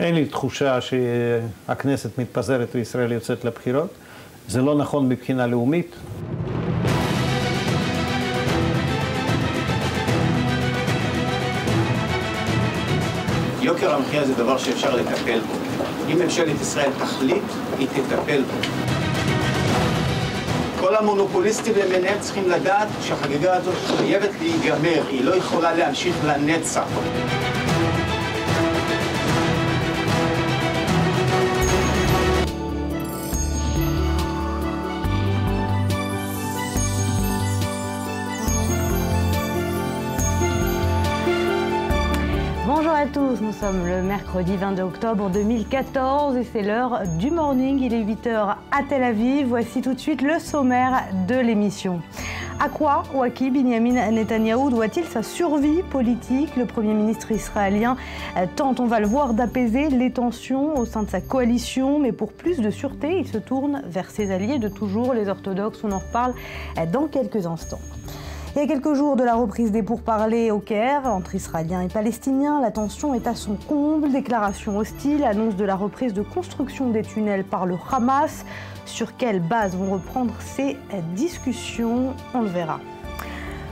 אין לי תחושה שהכנסת מתפזרת וישראל יוצאת לבחירות. זה לא נכון מבחינה לאומית. יוקר המחיה זה דבר שאפשר לטפל בו. אם ממשלת ישראל תחליט, היא תטפל בו. כל המונופוליסטים למיניהם צריכים לדעת שהחגיגה הזאת חייבת להיגמר, היא לא יכולה להמשיך לנצח. Bonjour à tous, nous sommes le mercredi 22 octobre 2014 et c'est l'heure du morning, il est 8h à Tel Aviv. Voici tout de suite le sommaire de l'émission. À quoi ou à qui Binyamin Netanyahou doit-il sa survie politique? Le Premier ministre israélien tente, on va le voir, d'apaiser les tensions au sein de sa coalition, mais pour plus de sûreté, il se tourne vers ses alliés de toujours, les orthodoxes. On en reparle dans quelques instants. Il y a quelques jours de la reprise des pourparlers au Caire entre Israéliens et Palestiniens, la tension est à son comble. Déclaration hostile, annonce de la reprise de construction des tunnels par le Hamas. Sur quelle base vont reprendre ces discussions? On le verra.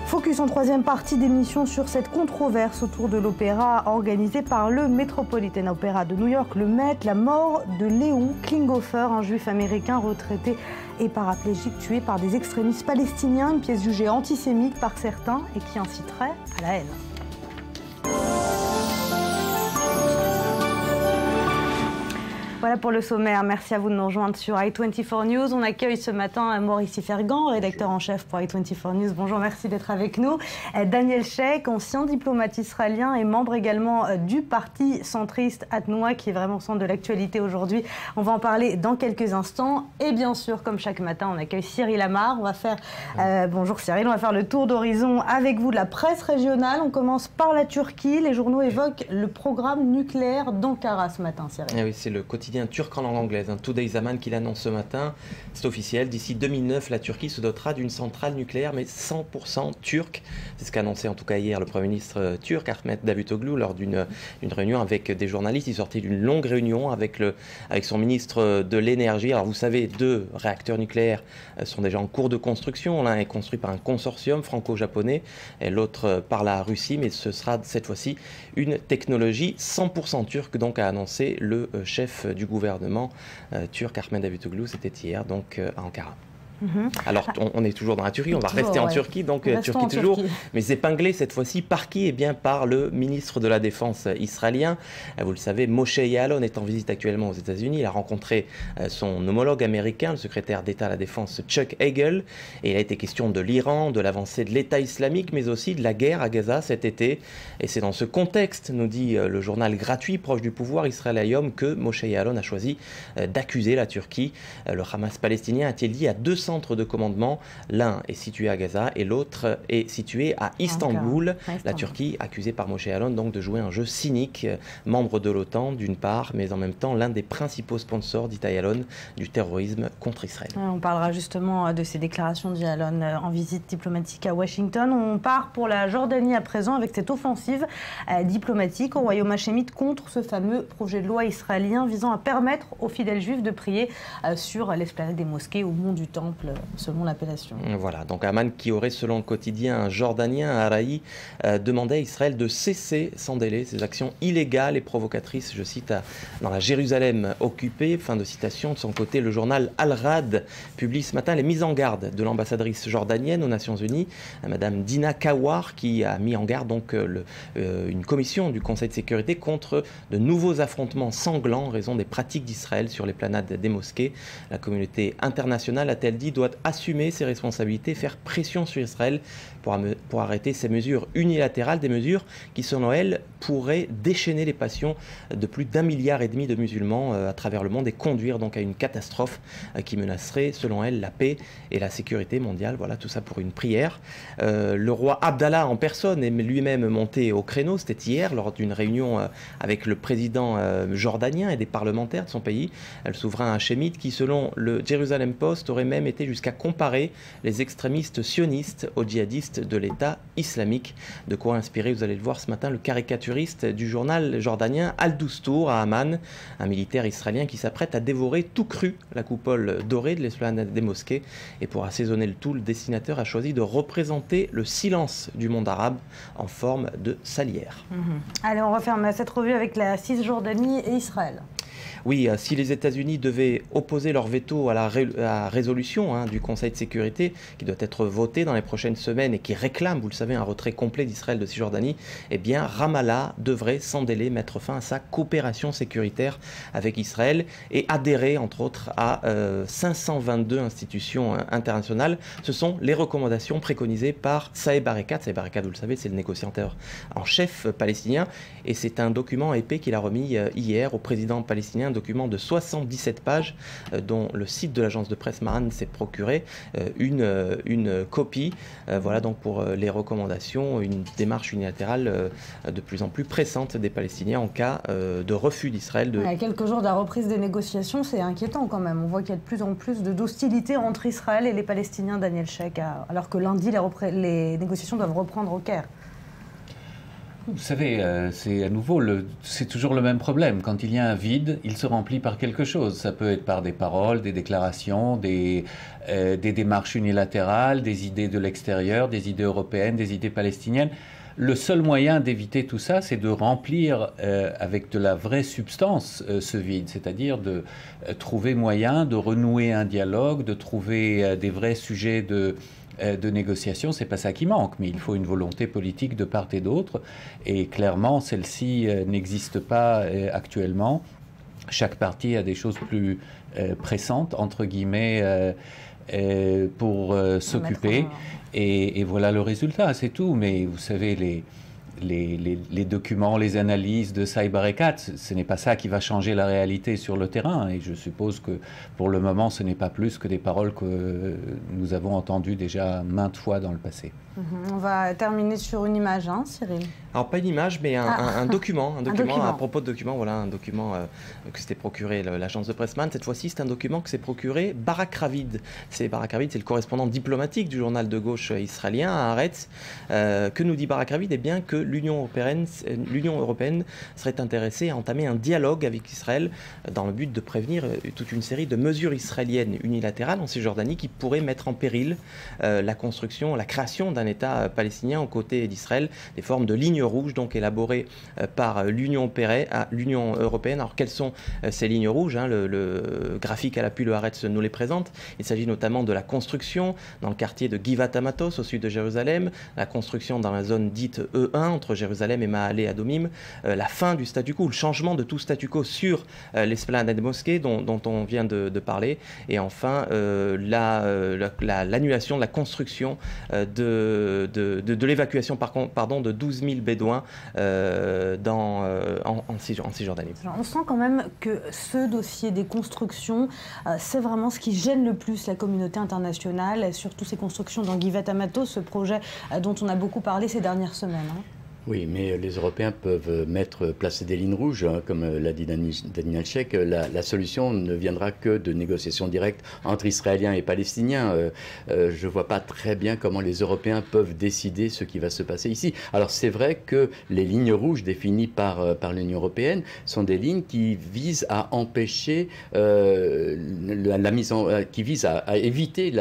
Focus en troisième partie d'émission sur cette controverse autour de l'opéra organisé par le Metropolitan Opera de New York, le Met, la mort de Léon Klinghoffer, un juif américain retraité et paraplégique tué par des extrémistes palestiniens, une pièce jugée antisémite par certains et qui inciterait à la haine. Voilà pour le sommaire. Merci à vous de nous rejoindre sur i24 News. On accueille ce matin Maurice Ifergan, rédacteur en chef pour i24 News. Bonjour, merci d'être avec nous. Daniel Sheikh, ancien diplomate israélien et membre également du parti centriste Atnoua, qui est vraiment au centre de l'actualité aujourd'hui. On va en parler dans quelques instants. Et bien sûr, comme chaque matin, on accueille Cyril Amar. On va faire, bonjour Cyril, on va faire le tour d'horizon avec vous de la presse régionale. On commence par la Turquie. Les journaux évoquent le programme nucléaire d'Ankara ce matin, Cyril. Ah oui, c'est le quotidien turc en langue anglaise, Today Zaman, qui l'annonce ce matin. C'est officiel, d'ici 2009, la Turquie se dotera d'une centrale nucléaire, mais 100% turque. C'est ce qu'a annoncé en tout cas hier le Premier ministre turc, Ahmet Davutoglu, lors d'une réunion avec des journalistes. Il sortait d'une longue réunion avec son ministre de l'énergie. Alors vous savez, 2 réacteurs nucléaires sont déjà en cours de construction. L'un est construit par un consortium franco-japonais et l'autre par la Russie, mais ce sera cette fois-ci une technologie 100% turque, donc a annoncé le chef du gouvernement turc, Ahmet Davutoglu. C'était hier donc à Ankara. Alors, on est toujours dans la Turquie, on va rester en Turquie, donc Turquie toujours, mais épinglé cette fois-ci par qui? Eh bien, par le ministre de la Défense israélien. Vous le savez, Moshe Yaalon est en visite actuellement aux États-Unis. Il a rencontré son homologue américain, le secrétaire d'État à la Défense Chuck Hagel, et il a été question de l'Iran, de l'avancée de l'État islamique, mais aussi de la guerre à Gaza cet été. Et c'est dans ce contexte, nous dit le journal gratuit proche du pouvoir Israël Hayom, que Moshe Yaalon a choisi d'accuser la Turquie. Le Hamas palestinien a-t-il dit à 200 centres de commandement. L'un est situé à Gaza et l'autre est situé à Istanbul. La Turquie accusée par Moshe Yaalon donc de jouer un jeu cynique, membre de l'OTAN d'une part, mais en même temps l'un des principaux sponsors, dit Yaalon, du terrorisme contre Israël. On parlera justement de ces déclarations de Yaalon en visite diplomatique à Washington. On part pour la Jordanie à présent avec cette offensive diplomatique au royaume hachémite contre ce fameux projet de loi israélien visant à permettre aux fidèles juifs de prier sur l'esplanade des mosquées au mont du Temple, selon l'appellation. Voilà, donc Amman, qui aurait, selon le quotidien jordanien Araï, demandé à Israël de cesser sans délai ces actions illégales et provocatrices, je cite, dans la Jérusalem occupée. Fin de citation. De son côté, le journal Al-Rad publie ce matin les mises en garde de l'ambassadrice jordanienne aux Nations Unies, Madame Dina Kawar, qui a mis en garde donc une commission du Conseil de sécurité contre de nouveaux affrontements sanglants en raison des pratiques d'Israël sur les planades des mosquées. La communauté internationale, a-t-elle dit, doit assumer ses responsabilités, faire pression sur Israël pour arrêter ces mesures unilatérales, des mesures qui, selon elle, pourraient déchaîner les passions de plus d'1,5 milliard de musulmans à travers le monde et conduire donc à une catastrophe qui menacerait, selon elle, la paix et la sécurité mondiale. Voilà, tout ça pour une prière. Le roi Abdallah en personne est lui-même monté au créneau, c'était hier, lors d'une réunion avec le président jordanien et des parlementaires de son pays, le souverain hachémite, qui, selon le Jerusalem Post, aurait même été jusqu'à comparer les extrémistes sionistes aux djihadistes de l'État islamique. De quoi inspirer, vous allez le voir ce matin, le caricaturiste caricaturiste du journal jordanien Al-Doustour à Amman, un militaire israélien qui s'apprête à dévorer tout cru la coupole dorée de l'esplanade des mosquées. Et pour assaisonner le tout, le dessinateur a choisi de représenter le silence du monde arabe en forme de salière. Allez, on referme cette revue avec la Cisjordanie et Israël. Oui, si les États-Unis devaient opposer leur veto à la résolution du Conseil de sécurité, qui doit être votée dans les prochaines semaines et qui réclame, vous le savez, un retrait complet d'Israël de Cisjordanie, eh bien Ramallah devrait sans délai mettre fin à sa coopération sécuritaire avec Israël et adhérer, entre autres, à 522 institutions internationales. Ce sont les recommandations préconisées par Saeb Erekat. Saeb Erekat, vous le savez, c'est le négociateur en chef palestinien, et c'est un document épais qu'il a remis hier au président palestinien, un document de 77 pages dont le site de l'agence de presse Mahan s'est procuré une copie. Voilà donc pour les recommandations, une démarche unilatérale de plus en plus pressante des Palestiniens en cas de refus d'Israël. À quelques jours de la reprise des négociations, c'est inquiétant quand même. On voit qu'il y a de plus en plus d'hostilité entre Israël et les Palestiniens, Daniel Sheikh, alors que lundi, les négociations doivent reprendre au Caire. Vous savez, c'est à nouveau, c'est toujours le même problème. Quand il y a un vide, il se remplit par quelque chose. Ça peut être par des paroles, des déclarations, des démarches unilatérales, des idées de l'extérieur, des idées européennes, des idées palestiniennes. Le seul moyen d'éviter tout ça, c'est de remplir avec de la vraie substance ce vide, c'est-à-dire de trouver moyen de renouer un dialogue, de trouver des vrais sujets de négociation. C'est pas ça qui manque, mais il faut une volonté politique de part et d'autre, et clairement celle-ci n'existe pas actuellement. Chaque parti a des choses plus pressantes, entre guillemets, pour s'occuper, et voilà le résultat, c'est tout. Mais vous savez, les documents, les analyses de Saeb Erekat, ce n'est pas ça qui va changer la réalité sur le terrain. Et je suppose que pour le moment, ce n'est pas plus que des paroles que nous avons entendues déjà maintes fois dans le passé. On va terminer sur une image, hein, Cyril. Alors pas une image, mais un document. Un document. À propos de document, voilà un document que s'était procuré l'agence de presse Mahan. Cette fois-ci, c'est un document que s'est procuré Barak Ravid. Barak Ravid, c'est le correspondant diplomatique du journal de gauche israélien à Haaretz. Que nous dit Barak Ravid? Eh bien que l'Union européenne serait intéressée à entamer un dialogue avec Israël dans le but de prévenir toute une série de mesures israéliennes unilatérales en Cisjordanie qui pourraient mettre en péril la construction, la création d'un État palestinien aux côtés d'Israël, des formes de lignes rouges donc élaborées par l'Union européenne. Alors quelles sont ces lignes rouges, le graphique à l'appui, le Haaretz nous les présente. Il s'agit notamment de la construction dans le quartier de Givat Hamatos au sud de Jérusalem, la construction dans la zone dite E1 entre Jérusalem et Mahalé Adomim, la fin du statu quo, le changement de tout statu quo sur l'esplanade des mosquées dont on vient de parler, et enfin l'annulation de la construction de l'évacuation de 12 000 Bédouins en Cisjordanie. Alors, on sent quand même que ce dossier des constructions, c'est vraiment ce qui gêne le plus la communauté internationale, surtout ces constructions dans Givat Hamatos, ce projet dont on a beaucoup parlé ces dernières semaines. Oui, mais les Européens peuvent placer des lignes rouges, comme l'a dit Daniel Sheikh. La solution ne viendra que de négociations directes entre Israéliens et Palestiniens. Je ne vois pas très bien comment les Européens peuvent décider ce qui va se passer ici. Alors c'est vrai que les lignes rouges définies par l'Union européenne sont des lignes qui visent à empêcher qui visent à éviter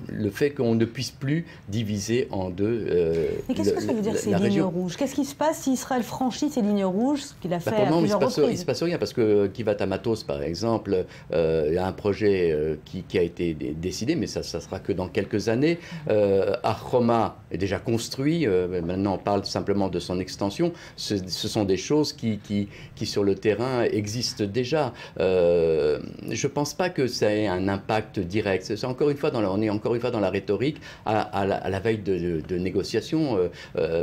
le fait qu'on ne puisse plus diviser en deux Mais qu'est-ce que ça veut dire ces lignes rouges? Qu'est-ce qui se passe si Israël franchit ces lignes rouges, ce qu'il a fait à plusieurs reprises? Il ne se passe rien, parce que Givat Hamatos, par exemple, il y a un projet qui a été décidé, mais ça ne sera que dans quelques années. Har-Homa est déjà construit, maintenant on parle simplement de son extension. Ce sont des choses qui sur le terrain existent déjà. Je ne pense pas que ça ait un impact direct. On est encore une fois dans la rhétorique, à la veille de négociations.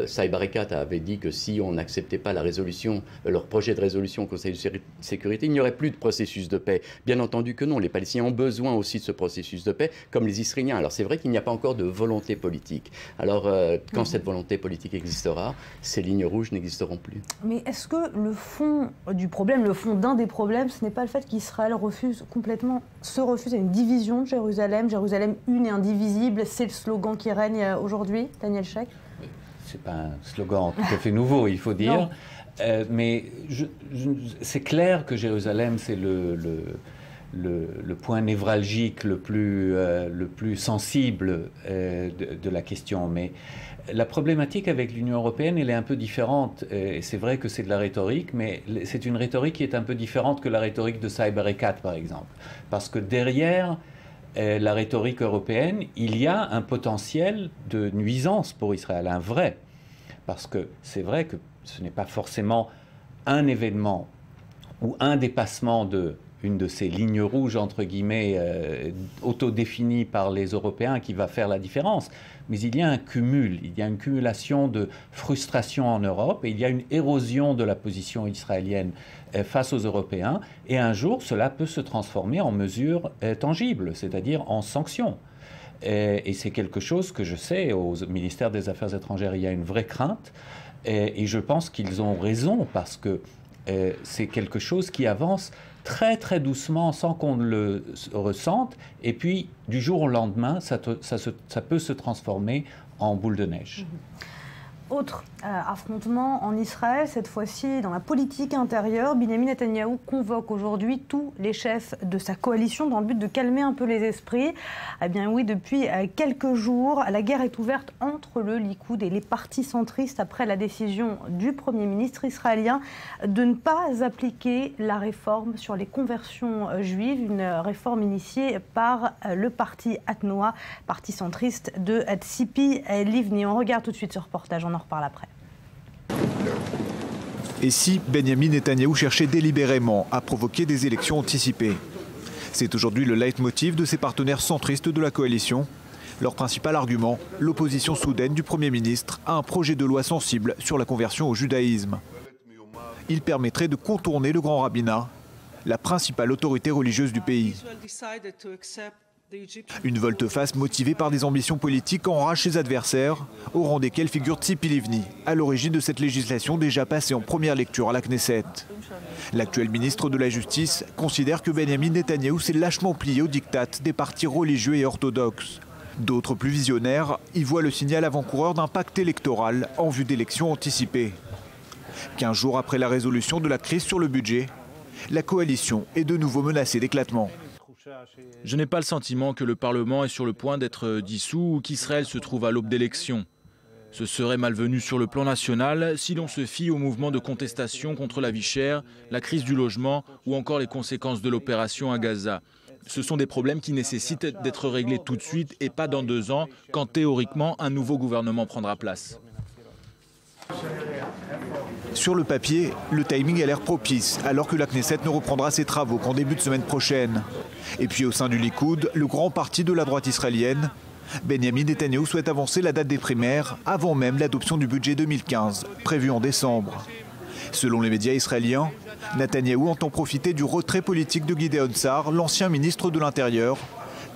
Saeb Erekat avait dit que si on n'acceptait pas leur projet de résolution au Conseil de sécurité, il n'y aurait plus de processus de paix. Bien entendu que non, les Palestiniens ont besoin aussi de ce processus de paix, comme les Israéliens. Alors c'est vrai qu'il n'y a pas encore de volonté politique. Alors quand cette volonté politique existera, ces lignes rouges n'existeront plus. Mais est-ce que le fond du problème, le fond d'un des problèmes, ce n'est pas le fait qu'Israël refuse à une division de Jérusalem, Jérusalem une et indivisible, c'est le slogan qui règne aujourd'hui, Daniel Sheikh? c'est pas un slogan tout à fait nouveau, il faut dire. Mais c'est clair que Jérusalem, c'est le point névralgique le plus sensible de la question. Mais la problématique avec l'Union européenne, elle est un peu différente. Et c'est vrai que c'est de la rhétorique, mais c'est une rhétorique qui est un peu différente que la rhétorique de Saïb Erekat, par exemple. Parce que derrière la rhétorique européenne, il y a un potentiel de nuisance pour Israël, un vrai. Parce que c'est vrai que ce n'est pas forcément un événement ou un dépassement une de ces lignes rouges, entre guillemets, autodéfinies par les Européens qui va faire la différence. Mais il y a un cumul, il y a une cumulation de frustration en Europe et il y a une érosion de la position israélienne face aux Européens. Et un jour, cela peut se transformer en mesures tangibles, c'est-à-dire en sanctions. Et c'est quelque chose que je sais, au ministère des Affaires étrangères, il y a une vraie crainte. Et je pense qu'ils ont raison parce que c'est quelque chose qui avance très très doucement sans qu'on le ressente. Et puis, du jour au lendemain, ça peut se transformer en boule de neige. Autre affrontement en Israël, cette fois-ci dans la politique intérieure. Binyamin Netanyahou convoque aujourd'hui tous les chefs de sa coalition dans le but de calmer un peu les esprits. Eh bien oui, depuis quelques jours, la guerre est ouverte entre le Likoud et les partis centristes après la décision du Premier ministre israélien de ne pas appliquer la réforme sur les conversions juives, une réforme initiée par le parti Atnoa, parti centriste de Tzipi Livni. On regarde tout de suite ce reportage, on en reparle après. Et si Benyamin Netanyahou cherchait délibérément à provoquer des élections anticipées? C'est aujourd'hui le leitmotiv de ses partenaires centristes de la coalition. Leur principal argument, l'opposition soudaine du Premier ministre à un projet de loi sensible sur la conversion au judaïsme. Il permettrait de contourner le grand rabbinat, la principale autorité religieuse du pays. Une volte-face motivée par des ambitions politiques enrage ses adversaires, au rang desquels figure Tzipi Livni, à l'origine de cette législation déjà passée en première lecture à la Knesset. L'actuel ministre de la Justice considère que Benyamin Netanyahou s'est lâchement plié au diktat des partis religieux et orthodoxes. D'autres plus visionnaires y voient le signal avant-coureur d'un pacte électoral en vue d'élections anticipées. 15 jours après la résolution de la crise sur le budget, la coalition est de nouveau menacée d'éclatement. Je n'ai pas le sentiment que le Parlement est sur le point d'être dissous ou qu'Israël se trouve à l'aube d'élections. Ce serait malvenu sur le plan national si l'on se fie au mouvement de contestation contre la vie chère, la crise du logement ou encore les conséquences de l'opération à Gaza. Ce sont des problèmes qui nécessitent d'être réglés tout de suite et pas dans 2 ans, quand théoriquement un nouveau gouvernement prendra place. Sur le papier, le timing a l'air propice, alors que la Knesset ne reprendra ses travaux qu'en début de semaine prochaine. Et puis au sein du Likoud, le grand parti de la droite israélienne, Benyamin Netanyahou souhaite avancer la date des primaires avant même l'adoption du budget 2015, prévu en décembre. Selon les médias israéliens, Netanyahou entend profiter du retrait politique de Gideon Sa'ar, l'ancien ministre de l'Intérieur,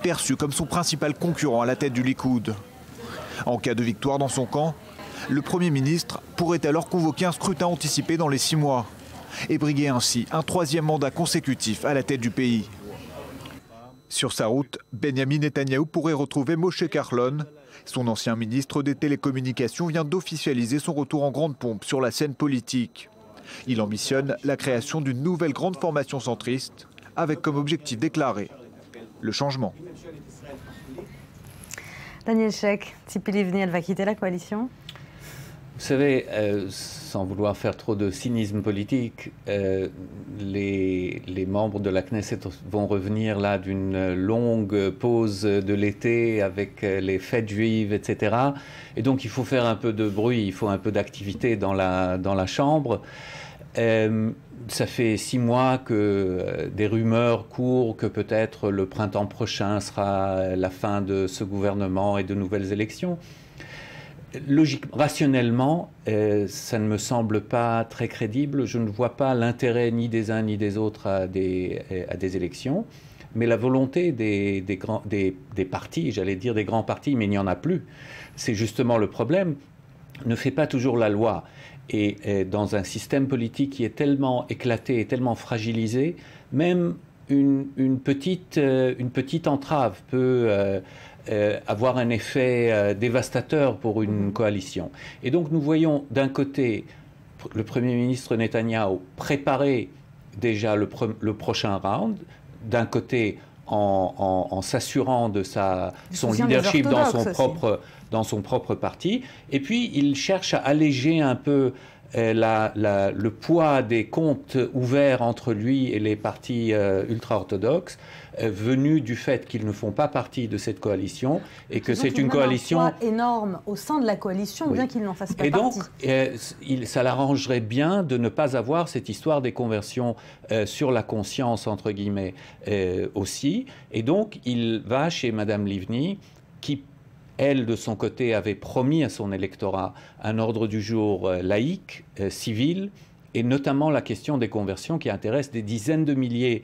perçu comme son principal concurrent à la tête du Likoud. En cas de victoire dans son camp, le Premier ministre pourrait alors convoquer un scrutin anticipé dans les 6 mois et briguer ainsi un 3e mandat consécutif à la tête du pays. Sur sa route, Benyamin Netanyahou pourrait retrouver Moshe Kahlon. Son ancien ministre des Télécommunications vient d'officialiser son retour en grande pompe sur la scène politique. Il ambitionne la création d'une nouvelle grande formation centriste avec comme objectif déclaré le changement. Daniel Sheikh, Tzipi Livni, elle va quitter la coalition? Vous savez, sans vouloir faire trop de cynisme politique, les membres de la Knesset vont revenir là d'une longue pause de l'été avec les fêtes juives, etc. Et donc il faut faire un peu de bruit, il faut un peu d'activité dans la Chambre. Ça fait 6 mois que des rumeurs courent que peut-être le printemps prochain sera la fin de ce gouvernement et de nouvelles élections. Logiquement, rationnellement, ça ne me semble pas très crédible. Je ne vois pas l'intérêt ni des uns ni des autres à des élections. Mais la volonté des partis, j'allais dire des grands partis, mais il n'y en a plus. C'est justement le problème, ne fait pas toujours la loi. Et dans un système politique qui est tellement éclaté et tellement fragilisé, même une petite entrave peut avoir un effet dévastateur pour une coalition. Et donc nous voyons d'un côté le Premier ministre Netanyahou préparer déjà le prochain round, d'un côté en s'assurant de son leadership dans son propre parti, et puis il cherche à alléger un peu le poids des comptes ouverts entre lui et les partis ultra-orthodoxes, venus du fait qu'ils ne font pas partie de cette coalition et que c'est une coalition un poids énorme au sein de la coalition, bien qu'il n'en fasse pas partie. Et donc, ça l'arrangerait bien de ne pas avoir cette histoire des conversions sur la conscience, entre guillemets, aussi. Et donc, il va chez Madame Livni, qui elle, de son côté, avait promis à son électorat un ordre du jour laïque, civil, et notamment la question des conversions qui intéresse des dizaines de milliers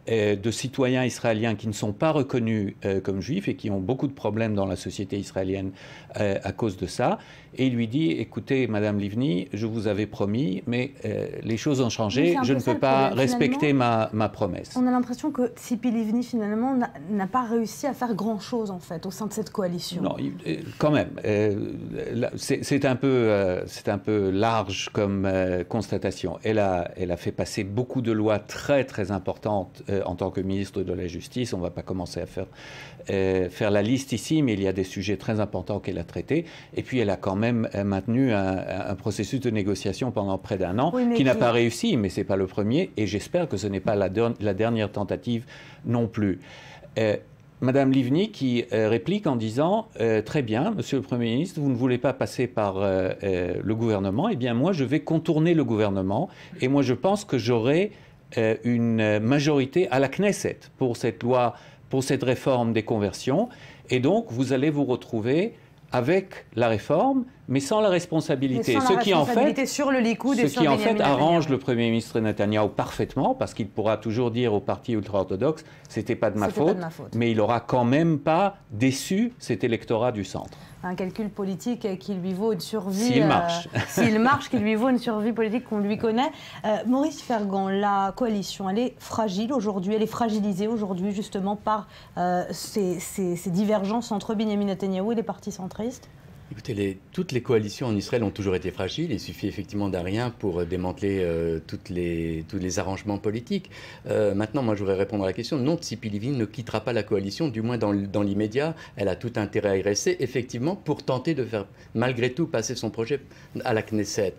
de citoyens israéliens qui ne sont pas reconnus comme juifs et qui ont beaucoup de problèmes dans la société israélienne à cause de ça. Et il lui dit, écoutez, Madame Livni, je vous avais promis, mais les choses ont changé, je ne peux pas respecter ma promesse. On a l'impression que Tzipi Livni, finalement, n'a pas réussi à faire grand-chose, en fait, au sein de cette coalition. Non, quand même. C'est un peu large comme constatation. Elle a fait passer beaucoup de lois très, très importantes en tant que ministre de la Justice. On ne va pas commencer à faire la liste ici, mais il y a des sujets très importants qu'elle a traités. Et puis, elle a quand même maintenu un processus de négociation pendant près d'un an, qui n'a pas réussi, mais ce n'est pas le premier. Et j'espère que ce n'est pas la dernière tentative non plus. Madame Livni qui réplique en disant « Très bien, Monsieur le Premier ministre, vous ne voulez pas passer par le gouvernement. Eh bien, moi, je vais contourner le gouvernement. Et moi, je pense que j'aurai une majorité à la Knesset pour cette loi, pour cette réforme des conversions. Et donc, vous allez vous retrouver avec la réforme, mais sans la responsabilité. Ce qui en fait arrange le Premier ministre Netanyahou parfaitement, parce qu'il pourra toujours dire au parti ultra-orthodoxe « c'était pas de ma faute », mais il n'aura quand même pas déçu cet électorat du centre. Un calcul politique qui lui vaut une survie... S'il marche. S'il marche, qui lui vaut une survie politique qu'on lui connaît. Maurice Fergand, la coalition, elle est fragile aujourd'hui, elle est fragilisée aujourd'hui justement par ces divergences entre Benyamin Netanyahou et les partis centristes. Écoutez, toutes les coalitions en Israël ont toujours été fragiles. Il suffit effectivement d'un rien pour démanteler tous les arrangements politiques. Maintenant, moi, je voudrais répondre à la question. Non, Tzipi Livni ne quittera pas la coalition, du moins dans l'immédiat. Elle a tout intérêt à y rester, effectivement, pour tenter de faire, malgré tout, passer son projet à la Knesset.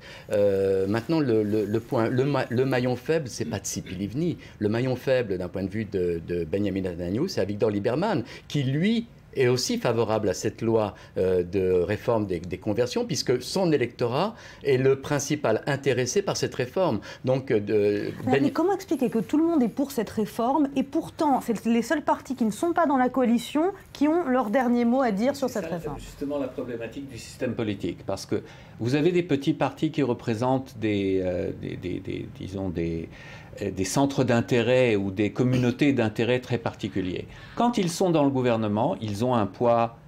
Maintenant, le maillon faible, c'est pas Tzipi Livni. Le maillon faible, d'un point de vue de Benyamin Netanyahou, c'est Avigdor Lieberman, qui, lui, est aussi favorable à cette loi de réforme des conversions, puisque son électorat est le principal intéressé par cette réforme. Donc, mais comment expliquer que tout le monde est pour cette réforme et pourtant, c'est les seuls partis qui ne sont pas dans la coalition qui ont leur dernier mot à dire sur cette réforme? C'est justement la problématique du système politique, parce que vous avez des petits partis qui représentent des centres d'intérêt ou des communautés d'intérêt très particuliers. Quand ils sont dans le gouvernement, ils ont un poids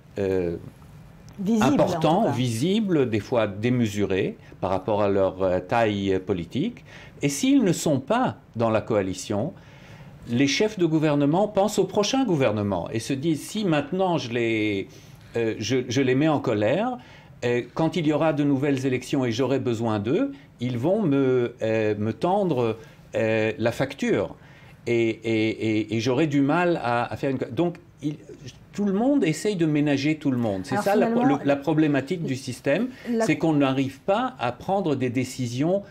important, visible, des fois démesuré par rapport à leur taille politique. Et s'ils ne sont pas dans la coalition, les chefs de gouvernement pensent au prochain gouvernement et se disent, si maintenant je les mets en colère, quand il y aura de nouvelles élections et j'aurai besoin d'eux, ils vont me tendre la facture et j'aurais du mal à faire une... Donc, tout le monde essaye de ménager tout le monde. C'est ça la problématique du système, c'est qu'on n'arrive pas à prendre des décisions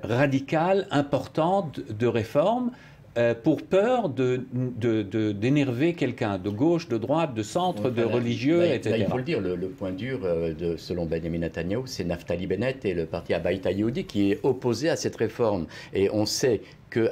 radicales, importantes de réforme pour peur d'énerver quelqu'un, de gauche, de droite, de centre, de religieux, etc. Il faut le dire, le point dur, selon Benyamin Netanyahou, c'est Naftali Bennett et le parti Habayit Yehudi qui est opposé à cette réforme. Et on sait que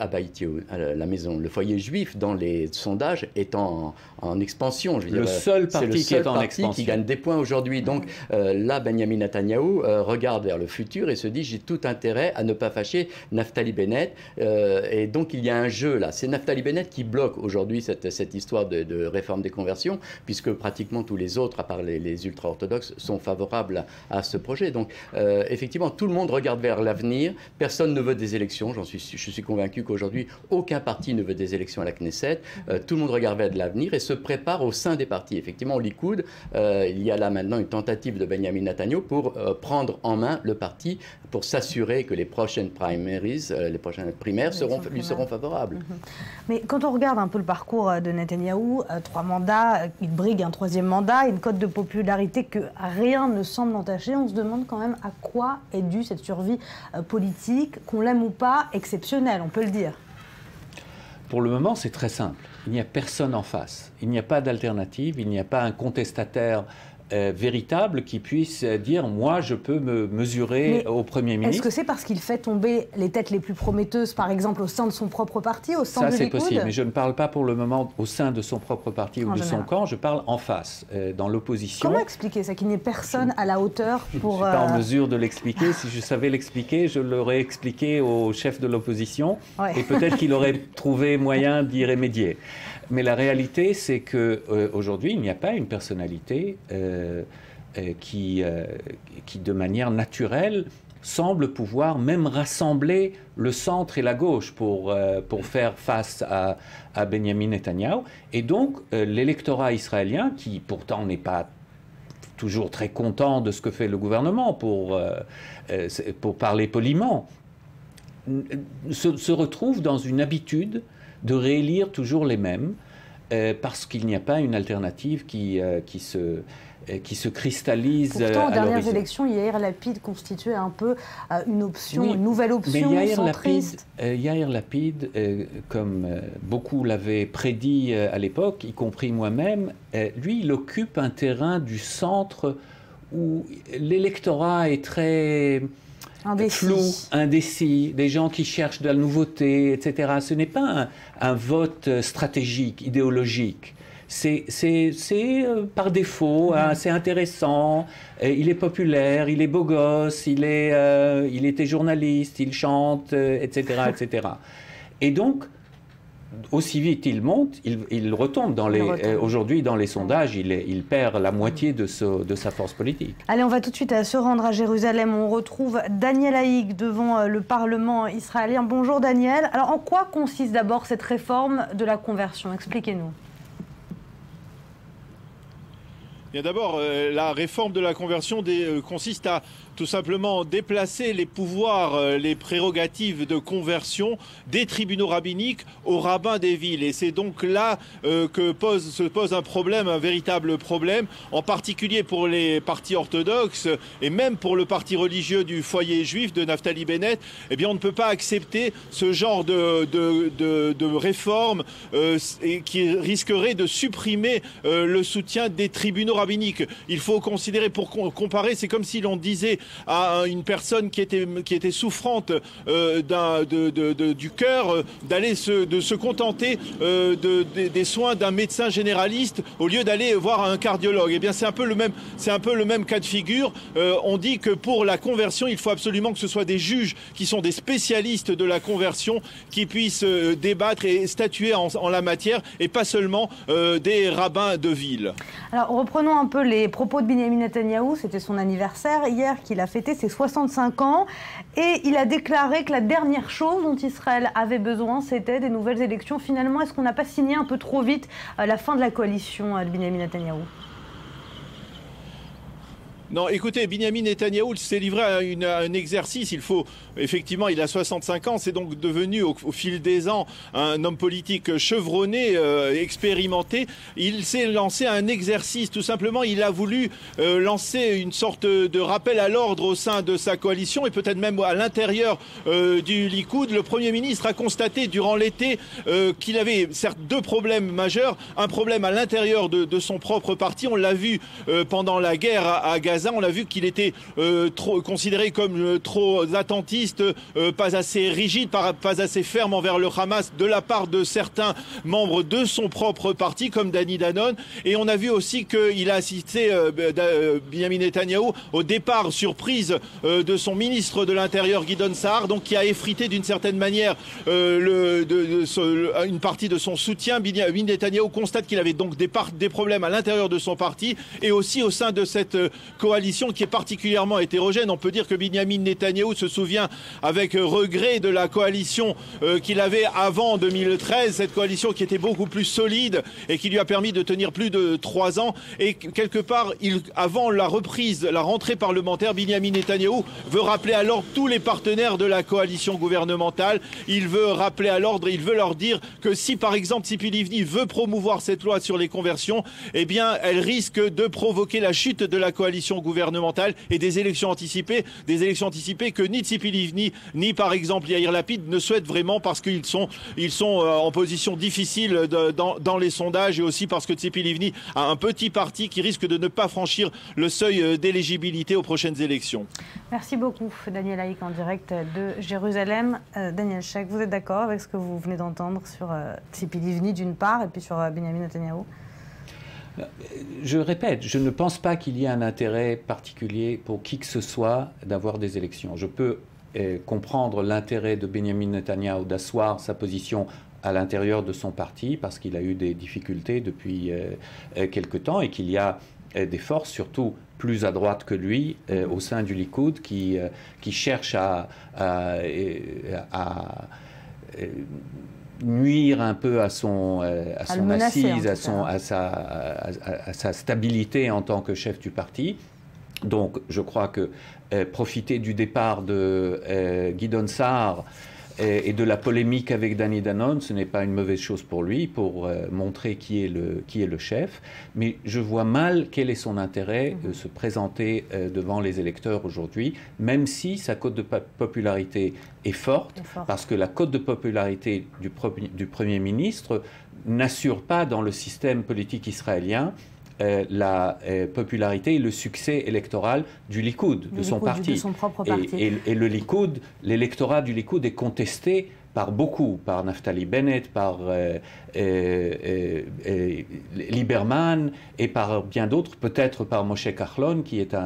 la maison, le foyer juif, dans les sondages, est en expansion. Le seul parti qui est en expansion, qui gagne des points aujourd'hui. Donc là, Benyamin Netanyahou regarde vers le futur et se dit, j'ai tout intérêt à ne pas fâcher Naftali Bennett. Et donc il y a un jeu là. C'est Naftali Bennett qui bloque aujourd'hui cette histoire de réforme des conversions, puisque pratiquement tous les autres, à part les ultra-orthodoxes, sont favorables à ce projet. Donc effectivement, tout le monde regarde vers l'avenir. Personne ne veut des élections, je suis convaincu. convaincu qu'aujourd'hui, aucun parti ne veut des élections à la Knesset. Tout le monde regarde vers de l'avenir et se prépare au sein des partis. Effectivement, au Likoud, il y a là maintenant une tentative de Benjamin Netanyahu pour prendre en main le parti, pour s'assurer que les prochaines primaries, les prochaines primaires lui seront favorables. Mais quand on regarde un peu le parcours de Netanyahou, 3 mandats, il brigue un 3e mandat, une cote de popularité que rien ne semble entacher, on se demande quand même à quoi est due cette survie politique, qu'on l'aime ou pas, exceptionnelle, on peut le dire. Pour le moment, c'est très simple. Il n'y a personne en face. Il n'y a pas d'alternative, il n'y a pas un contestataire véritable qui puisse dire « moi, je peux me mesurer au Premier ministre ». Est-ce que c'est parce qu'il fait tomber les têtes les plus prometteuses, par exemple, au sein de son propre parti, au sein de Likoud ? Ça, c'est possible, mais je ne parle pas pour le moment au sein de son propre parti ou de son camp, je parle en face, dans l'opposition. Comment expliquer ça, qu'il n'y ait personne à la hauteur pour... Je ne suis pas en mesure de l'expliquer. Si je savais l'expliquer, je l'aurais expliqué au chef de l'opposition et peut-être qu'il aurait trouvé moyen d'y remédier. Mais la réalité, c'est qu'aujourd'hui, il n'y a pas une personnalité qui, de manière naturelle, semble pouvoir même rassembler le centre et la gauche pour faire face à Benjamin Netanyahu. Et donc, l'électorat israélien, qui pourtant n'est pas toujours très content de ce que fait le gouvernement, pour parler poliment, se retrouve dans une habitude de réélire toujours les mêmes, parce qu'il n'y a pas une alternative qui se cristallise à l'horizon. Pourtant, aux dernières élections, Yair Lapid constituait un peu une option, une nouvelle option centriste. Yair Lapid, comme beaucoup l'avaient prédit à l'époque, y compris moi-même, lui, il occupe un terrain du centre où l'électorat est très... flou, indécis, des gens qui cherchent de la nouveauté, etc. Ce n'est pas un vote stratégique, idéologique. C'est par défaut, c'est intéressant, il est populaire, il est beau gosse, il était journaliste, il chante, etc., etc. Et donc, aussi vite il monte, il retombe. Aujourd'hui, dans les sondages, il perd la moitié de sa force politique. Allez, on va tout de suite se rendre à Jérusalem. On retrouve Daniel Haïk devant le Parlement israélien. Bonjour Daniel. Alors, en quoi consiste d'abord cette réforme de la conversion? Expliquez-nous. D'abord, la réforme de la conversion consiste à tout simplement déplacer les pouvoirs, les prérogatives de conversion des tribunaux rabbiniques aux rabbins des villes. Et c'est donc là que se pose un problème, un véritable problème, en particulier pour les partis orthodoxes et même pour le parti religieux du foyer juif de Naftali Bennett. Eh bien, on ne peut pas accepter ce genre de réforme qui risquerait de supprimer le soutien des tribunaux rabbiniques. Il faut considérer, pour comparer, c'est comme si l'on disait à une personne qui était souffrante du cœur de se contenter des soins d'un médecin généraliste au lieu d'aller voir un cardiologue. Eh bien, c'est un peu le même cas de figure. On dit que pour la conversion, il faut absolument que ce soit des juges qui sont des spécialistes de la conversion qui puissent débattre et statuer en la matière et pas seulement des rabbins de ville. Alors, reprenons un peu les propos de Benjamin Netanyahou. C'était son anniversaire hier qu'il a fêté ses 65 ans. Et il a déclaré que la dernière chose dont Israël avait besoin, c'était des nouvelles élections. Finalement, est-ce qu'on n'a pas signé un peu trop vite la fin de la coalition de Benjamin Netanyahou ? Non, écoutez, Benjamin Netanyahou s'est livré à un exercice. Effectivement, il a 65 ans, c'est donc devenu au fil des ans un homme politique chevronné, expérimenté. Il s'est lancé à un exercice, tout simplement. Il a voulu lancer une sorte de rappel à l'ordre au sein de sa coalition et peut-être même à l'intérieur du Likoud. Le Premier ministre a constaté durant l'été qu'il avait certes deux problèmes majeurs. Un problème à l'intérieur de son propre parti. On l'a vu pendant la guerre à Gaza. On l'a vu qu'il était considéré comme trop attentiste, pas assez rigide, pas assez ferme envers le Hamas de la part de certains membres de son propre parti, comme Dani Danon. Et on a vu aussi qu'il a assisté, Benjamin Netanyahou, au départ surprise de son ministre de l'Intérieur, Gideon Sa'ar, donc qui a effrité d'une certaine manière une partie de son soutien. Benjamin Netanyahou constate qu'il avait donc des problèmes à l'intérieur de son parti et aussi au sein de cette coalition coalition qui est particulièrement hétérogène. On peut dire que Benyamin Netanyahou se souvient avec regret de la coalition qu'il avait avant 2013, cette coalition qui était beaucoup plus solide et qui lui a permis de tenir plus de 3 ans. Et quelque part, avant la reprise, la rentrée parlementaire, Benyamin Netanyahou veut rappeler à l'ordre tous les partenaires de la coalition gouvernementale. Il veut rappeler à l'ordre, il veut leur dire que si par exemple Tzipi Livni veut promouvoir cette loi sur les conversions, eh bien elle risque de provoquer la chute de la coalition gouvernementale et des élections anticipées que ni Tzipi Livni ni par exemple Yair Lapid ne souhaitent vraiment, parce qu'ils sont en position difficile dans les sondages, et aussi parce que Tzipi Livni a un petit parti qui risque de ne pas franchir le seuil d'éligibilité aux prochaines élections. Merci beaucoup Daniel Haïk en direct de Jérusalem. Daniel Sheikh, vous êtes d'accord avec ce que vous venez d'entendre sur Tzipi Livni d'une part et puis sur Benyamin Netanyahou? Je répète, je ne pense pas qu'il y ait un intérêt particulier pour qui que ce soit d'avoir des élections. Je peux comprendre l'intérêt de Benyamin Netanyahou d'asseoir sa position à l'intérieur de son parti parce qu'il a eu des difficultés depuis quelque temps et qu'il y a des forces, surtout plus à droite que lui, au sein du Likoud, qui cherchent à nuire un peu à son assise, à sa stabilité en tant que chef du parti. Donc je crois que profiter du départ de Gideon Sa'ar et de la polémique avec Danny Danon, ce n'est pas une mauvaise chose pour lui, pour montrer qui est le chef. Mais je vois mal quel est son intérêt de se présenter devant les électeurs aujourd'hui, même si sa cote de popularité est forte, parce que la cote de popularité du Premier ministre n'assure pas dans le système politique israélien la popularité et le succès électoral du Likoud, de son parti. De son propre parti. Et le Likoud, l'électorat du Likoud est contesté par beaucoup, par Naftali Bennett, par Lieberman et par bien d'autres, peut-être par Moshe Kahlon, qui est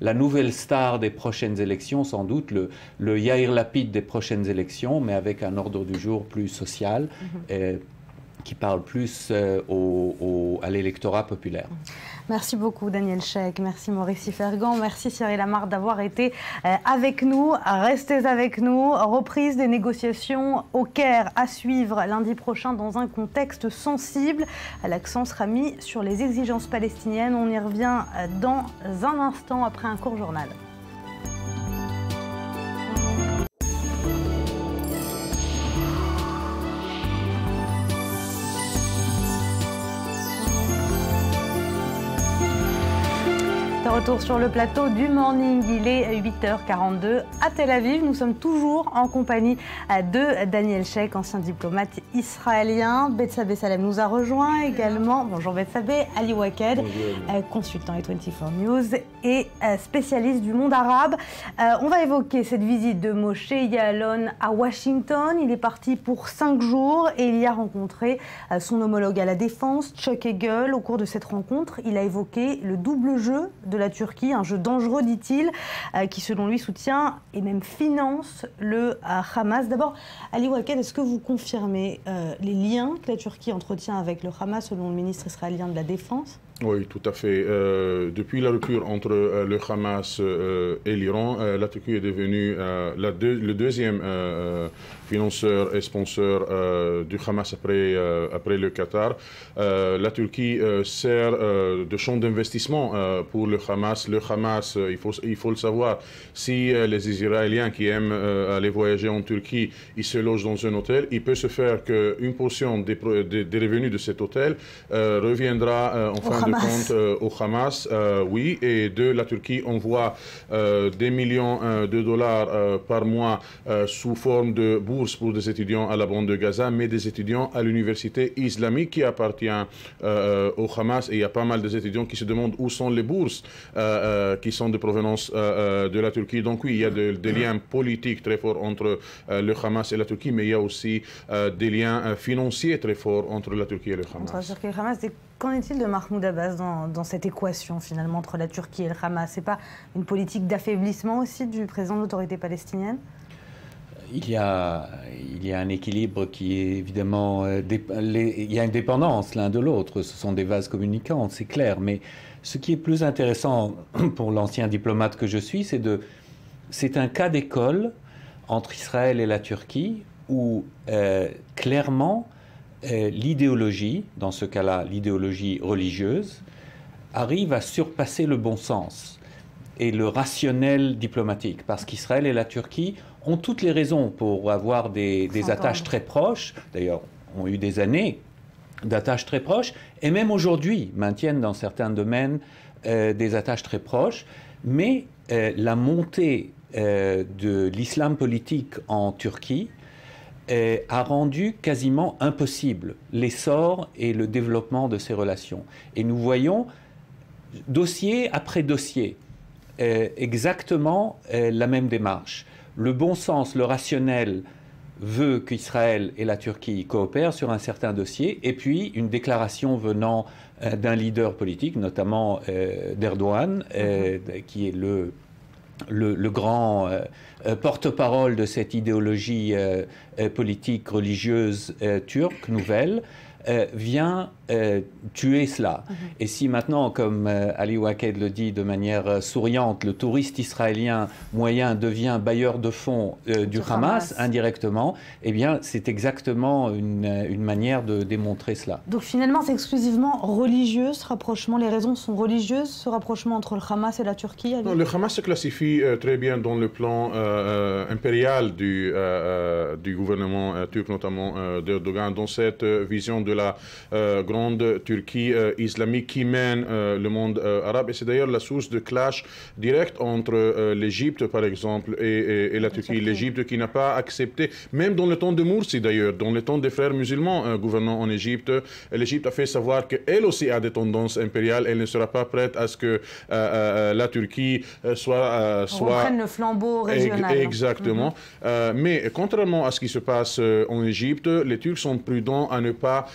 la nouvelle star des prochaines élections, sans doute le Yair Lapid des prochaines élections, mais avec un ordre du jour plus social. Qui parle plus à l'électorat populaire. Merci beaucoup Daniel Sheikh, merci Maurice Sifergan, merci Cyril Amar d'avoir été avec nous. Restez avec nous. Reprise des négociations au Caire à suivre lundi prochain dans un contexte sensible. L'accent sera mis sur les exigences palestiniennes. On y revient dans un instant après un court journal. Retour sur le plateau du Morning, il est 8h42 à Tel Aviv. Nous sommes toujours en compagnie de Daniel Sheikh, ancien diplomate israélien. Betsabé Salem nous a rejoint également. Bonjour Betsabé. Ali Waked, consultant et 24 News et spécialiste du monde arabe. On va évoquer cette visite de Moshe Ya'alon à Washington. Il est parti pour 5 jours et il y a rencontré son homologue à la défense, Chuck Hagel. Au cours de cette rencontre, il a évoqué le double jeu de la Turquie, un jeu dangereux, dit-il, qui selon lui soutient et même finance le Hamas. D'abord, Ali Waked, est-ce que vous confirmez les liens que la Turquie entretient avec le Hamas, selon le ministre israélien de la Défense ? Oui, tout à fait. Depuis la rupture entre le Hamas et l'Iran, la Turquie est devenue le deuxième financeur et sponsor du Hamas après le Qatar. La Turquie sert de champ d'investissement pour le Hamas. Le Hamas, il faut le savoir, si les Israéliens qui aiment aller voyager en Turquie, ils se logent dans un hôtel, il peut se faire qu'une portion des revenus de cet hôtel reviendra en fin de compte au Hamas, oui, et la Turquie envoie des millions de dollars par mois sous forme de bourses pour des étudiants à la bande de Gaza, mais des étudiants à l'université islamique qui appartient au Hamas, et il y a pas mal d'étudiants qui se demandent où sont les bourses qui sont de provenance de la Turquie. Donc oui, il y a des liens politiques très forts entre le Hamas et la Turquie, mais il y a aussi des liens financiers très forts entre la Turquie et le Hamas. Entre la Turquie et le Hamas, qu'en est-il de Mahmoud Abbas dans cette équation finalement entre la Turquie et le Hamas? C'est pas une politique d'affaiblissement aussi du président de l'autorité palestinienne? Il y a un équilibre qui est évidemment... il y a une dépendance l'un de l'autre, ce sont des vases communicants, c'est clair. Mais ce qui est plus intéressant pour l'ancien diplomate que je suis, c'est un cas d'école entre Israël et la Turquie où clairement l'idéologie, dans ce cas-là l'idéologie religieuse, arrive à surpasser le bon sens et le rationnel diplomatique. Parce qu'Israël et la Turquie ont toutes les raisons pour avoir des attaches très proches, d'ailleurs ont eu des années d'attaches très proches, et même aujourd'hui maintiennent dans certains domaines des attaches très proches, mais la montée de l'islam politique en Turquie a rendu quasiment impossible l'essor et le développement de ces relations. Et nous voyons, dossier après dossier, exactement la même démarche. Le bon sens, le rationnel veut qu'Israël et la Turquie coopèrent sur un certain dossier, et puis une déclaration venant d'un leader politique, notamment d'Erdogan, qui est le grand porte-parole de cette idéologie politique, religieuse turque nouvelle, vient tuer cela. Et si maintenant, comme Ali Waked le dit de manière souriante, le touriste israélien moyen devient bailleur de fonds du Hamas, indirectement, eh bien c'est exactement une manière de démontrer cela. Donc finalement c'est exclusivement religieux ce rapprochement, les raisons sont religieuses, ce rapprochement entre le Hamas et la Turquie? Non, le Hamas se classifie très bien dans le plan impérial du gouvernement turc, notamment d'Erdogan, dans cette vision de la grande Turquie islamique qui mène le monde arabe. Et c'est d'ailleurs la source de clash direct entre l'Égypte, par exemple, et la Turquie. L'Égypte qui n'a pas accepté, même dans le temps de Morsi d'ailleurs, dans le temps des frères musulmans gouvernant en Égypte, l'Égypte a fait savoir qu'elle aussi a des tendances impériales. Elle ne sera pas prête à ce que la Turquie reprenne le flambeau régional. Exactement. Mais contrairement à ce qui se passe en Égypte, les Turcs sont prudents à ne pas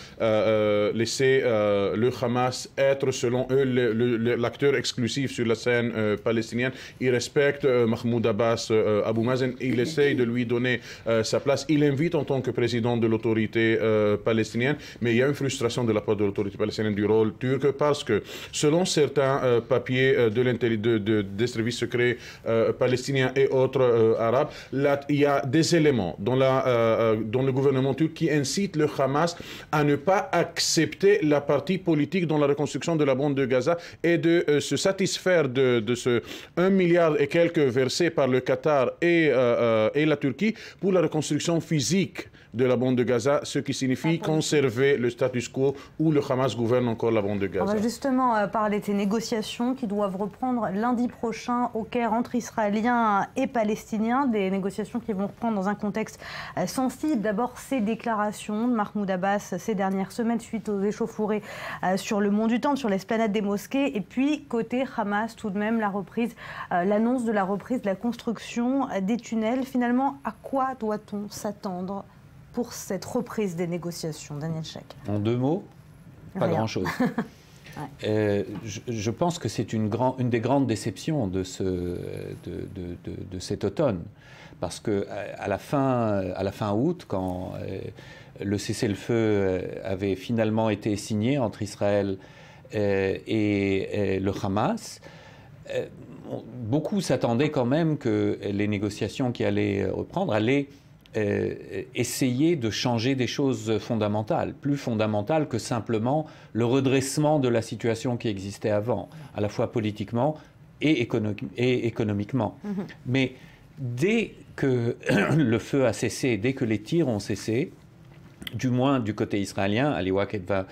laisser le Hamas être, selon eux, l'acteur exclusif sur la scène palestinienne. Ils respectent Mahmoud Abbas, Abou Mazen, il essaye de lui donner sa place. Il invite en tant que président de l'autorité palestinienne, mais il y a une frustration de la part de l'autorité palestinienne du rôle turc parce que, selon certains papiers des services secrets palestiniens et autres arabes, là, il y a des éléments dans le gouvernement turc qui incitent le Hamas à ne pas accepter la partie politique dans la reconstruction de la bande de Gaza et de se satisfaire de ce 1 milliard et quelques versés par le Qatar et la Turquie pour la reconstruction physique de la bande de Gaza, ce qui signifie conserver le status quo où le Hamas gouverne encore la bande de Gaza. On va justement parler de ces négociations qui doivent reprendre lundi prochain au Caire entre Israéliens et Palestiniens, des négociations qui vont reprendre dans un contexte sensible. D'abord, ces déclarations de Mahmoud Abbas ces dernières semaines suite aux échauffourées sur le mont du Temple, sur l'esplanade des mosquées, et puis côté Hamas tout de même l'annonce de la reprise de la construction des tunnels. Finalement, à quoi doit-on s'attendre pour cette reprise des négociations, Daniel Sheikh? En 2 mots, pas grand-chose. Je pense que c'est une des grandes déceptions de cet automne, parce que à la fin août, quand le cessez-le-feu avait finalement été signé entre Israël et le Hamas, beaucoup s'attendaient quand même que les négociations qui allaient reprendre allaient essayer de changer des choses fondamentales, plus fondamentales que simplement le redressement de la situation qui existait avant, à la fois politiquement et économiquement. Mais dès que le feu a cessé, dès que les tirs ont cessé, du moins du côté israélien, Ali Waked va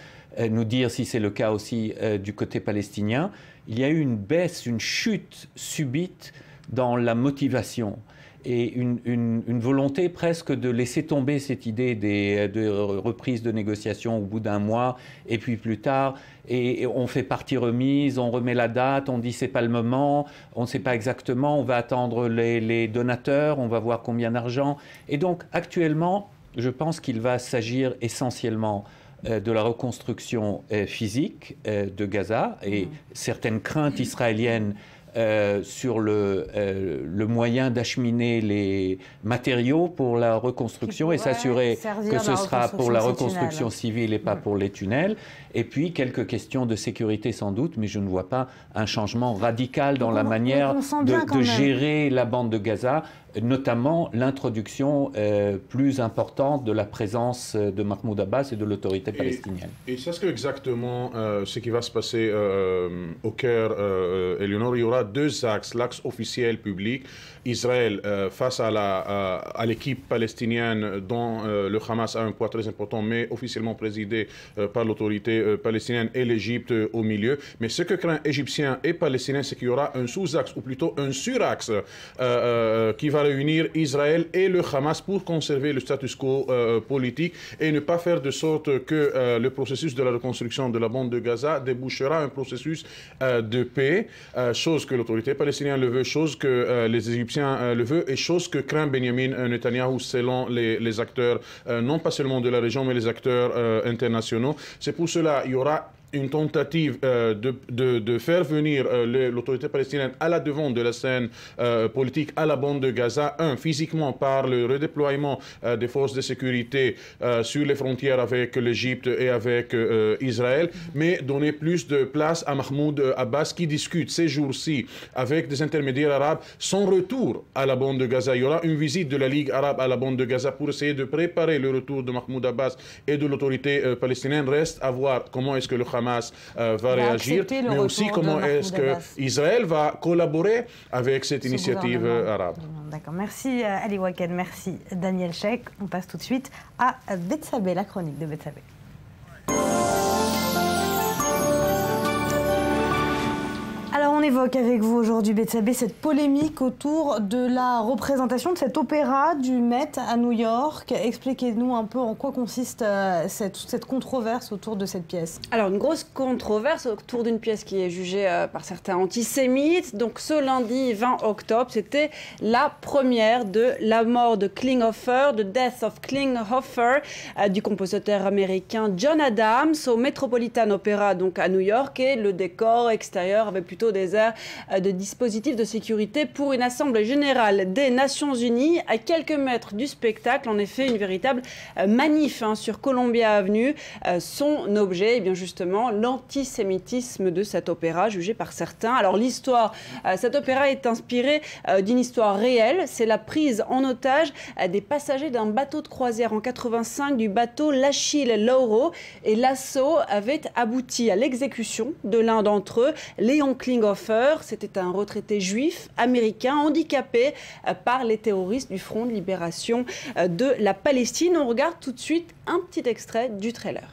nous dire si c'est le cas aussi du côté palestinien, il y a eu une baisse, une chute subite dans la motivation et une volonté presque de laisser tomber cette idée de reprise de négociations au bout d'un mois, et puis plus tard, et on fait partie remise, on remet la date, on dit c'est pas le moment, on ne sait pas exactement, on va attendre les donateurs, on va voir combien d'argent. Et donc actuellement, je pense qu'il va s'agir essentiellement de la reconstruction physique de Gaza, et certaines craintes israéliennes sur le moyen d'acheminer les matériaux pour la reconstruction et s'assurer que ce sera pour la reconstruction civile et pas pour les tunnels. Et puis quelques questions de sécurité sans doute, mais je ne vois pas un changement radical dans la manière de gérer la bande de Gaza, notamment l'introduction plus importante de la présence de Mahmoud Abbas et de l'autorité palestinienne. Et c'est exactement ce qui va se passer au Caire, Éléonore. Il y aura deux axes. L'axe officiel public, Israël face à l'équipe palestinienne dont le Hamas a un poids très important, mais officiellement présidé par l'autorité palestinienne, et l'Égypte au milieu. Mais ce que craint Égyptiens et Palestiniens, c'est qu'il y aura un sous-axe, ou plutôt un suraxe, qui va réunir Israël et le Hamas pour conserver le status quo politique et ne pas faire de sorte que le processus de la reconstruction de la bande de Gaza débouchera un processus de paix, chose que l'autorité palestinienne le veut, chose que les Égyptiens le veulent et chose que craint Benjamin Netanyahou selon les acteurs, non pas seulement de la région, mais les acteurs internationaux. C'est pour cela qu'il y aura une tentative de faire venir l'autorité palestinienne à la devant de la scène politique à la bande de Gaza, physiquement par le redéploiement des forces de sécurité sur les frontières avec l'Égypte et avec Israël, mais donner plus de place à Mahmoud Abbas qui discute ces jours-ci avec des intermédiaires arabes son retour à la bande de Gaza. Il y aura une visite de la Ligue arabe à la bande de Gaza pour essayer de préparer le retour de Mahmoud Abbas et de l'autorité palestinienne. Reste à voir comment est-ce que le Hamas va réagir, mais aussi comment est-ce qu'Israël va collaborer avec cette initiative arabe. D'accord, merci Ali Waken, merci Daniel Sheikh. On passe tout de suite à Bethsabée, la chronique de Bethsabée. Alors on évoque avec vous aujourd'hui, Bethsabée, cette polémique autour de la représentation de cet opéra du Met à New York. Expliquez-nous un peu en quoi consiste cette controverse autour de cette pièce. Alors une grosse controverse autour d'une pièce qui est jugée par certains antisémites. Donc ce lundi 20 octobre, c'était la première de La mort de Klinghoffer, The Death of Klinghoffer, du compositeur américain John Adams au Metropolitan Opera, donc à New York, et le décor extérieur avait plutôt des airs de dispositifs de sécurité pour une assemblée générale des Nations Unies à quelques mètres du spectacle. En effet, une véritable manif sur Columbia Avenue. Son objet, bien justement, l'antisémitisme de cet opéra, jugé par certains. Alors l'histoire, cet opéra est inspiré d'une histoire réelle. C'est la prise en otage des passagers d'un bateau de croisière en 85, du bateau l'Achille Lauro, et l'assaut avait abouti à l'exécution de l'un d'entre eux, Léon Klinghoffer. C'était un retraité juif américain handicapé par les terroristes du Front de libération de la Palestine. On regarde tout de suite un petit extrait du trailer.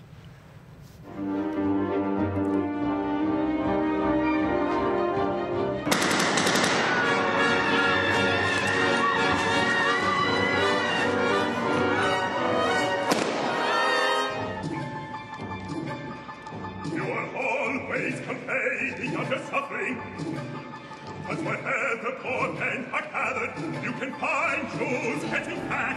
As wherever the poor men are gathered, you can find Jews getting fat.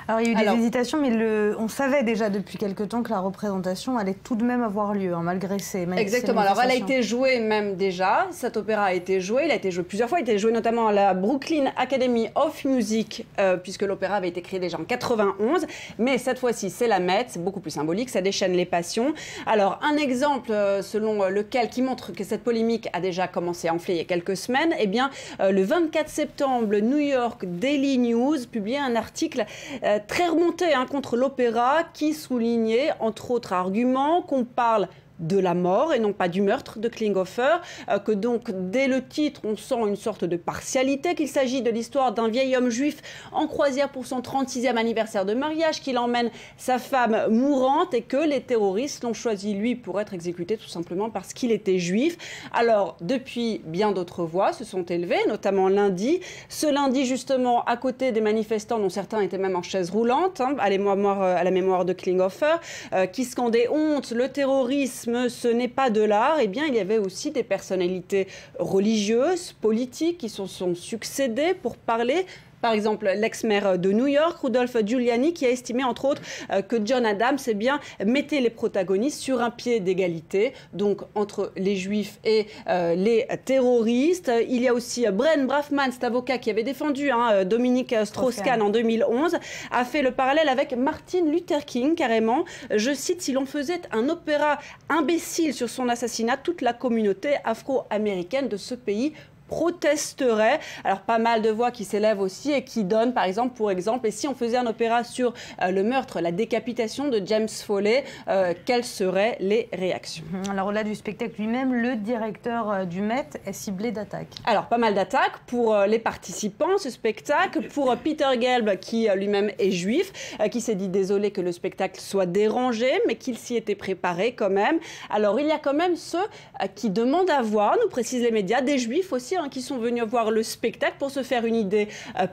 Alors il y a eu des hésitations, mais on savait déjà depuis quelque temps que la représentation allait tout de même avoir lieu, malgré ces manifestations. Exactement, alors elle a été jouée même déjà, cet opéra a été joué, il a été joué plusieurs fois, il a été joué notamment à la Brooklyn Academy of Music, puisque l'opéra avait été créé déjà en 91, mais cette fois-ci c'est la Met, c'est beaucoup plus symbolique, ça déchaîne les passions. Alors un exemple selon lequel, qui montre que cette polémique a déjà commencé à enfler il y a quelques semaines, eh bien le 24 septembre, le New York Daily News publiait un article très remonté contre l'opéra qui soulignait, entre autres arguments, qu'on parle de la mort et non pas du meurtre de Klinghoffer, que donc dès le titre on sent une sorte de partialité, qu'il s'agit de l'histoire d'un vieil homme juif en croisière pour son 36e anniversaire de mariage, qu'il emmène sa femme mourante et que les terroristes l'ont choisi lui pour être exécuté tout simplement parce qu'il était juif. Alors depuis, bien d'autres voix se sont élevées, notamment lundi. Ce lundi justement, à côté des manifestants dont certains étaient même en chaise roulante, à la mémoire de Klinghoffer, qui scandaient honte, le terrorisme, ce n'est pas de l'art, eh bien il y avait aussi des personnalités religieuses, politiques qui se sont succédées pour parler Par exemple, l'ex-maire de New York, Rudolph Giuliani, qui a estimé entre autres que John Adams mettait les protagonistes sur un pied d'égalité, donc entre les juifs et les terroristes. Il y a aussi Brent Brafman, cet avocat qui avait défendu Dominique Strauss-Kahn en 2011, a fait le parallèle avec Martin Luther King, carrément. Je cite, si l'on faisait un opéra imbécile sur son assassinat, toute la communauté afro-américaine de ce pays protesterait. Alors pas mal de voix qui s'élèvent aussi et qui donnent par exemple, et si on faisait un opéra sur le meurtre, la décapitation de James Foley, quelles seraient les réactions? Alors au-delà du spectacle lui-même, le directeur du Met est ciblé d'attaques. Alors pas mal d'attaques pour les participants, ce spectacle, pour Peter Gelb qui lui-même est juif, qui s'est dit désolé que le spectacle soit dérangé, mais qu'il s'y était préparé quand même. Alors il y a quand même ceux qui demandent à voir, nous précisent les médias, des juifs aussi qui sont venus voir le spectacle pour se faire une idée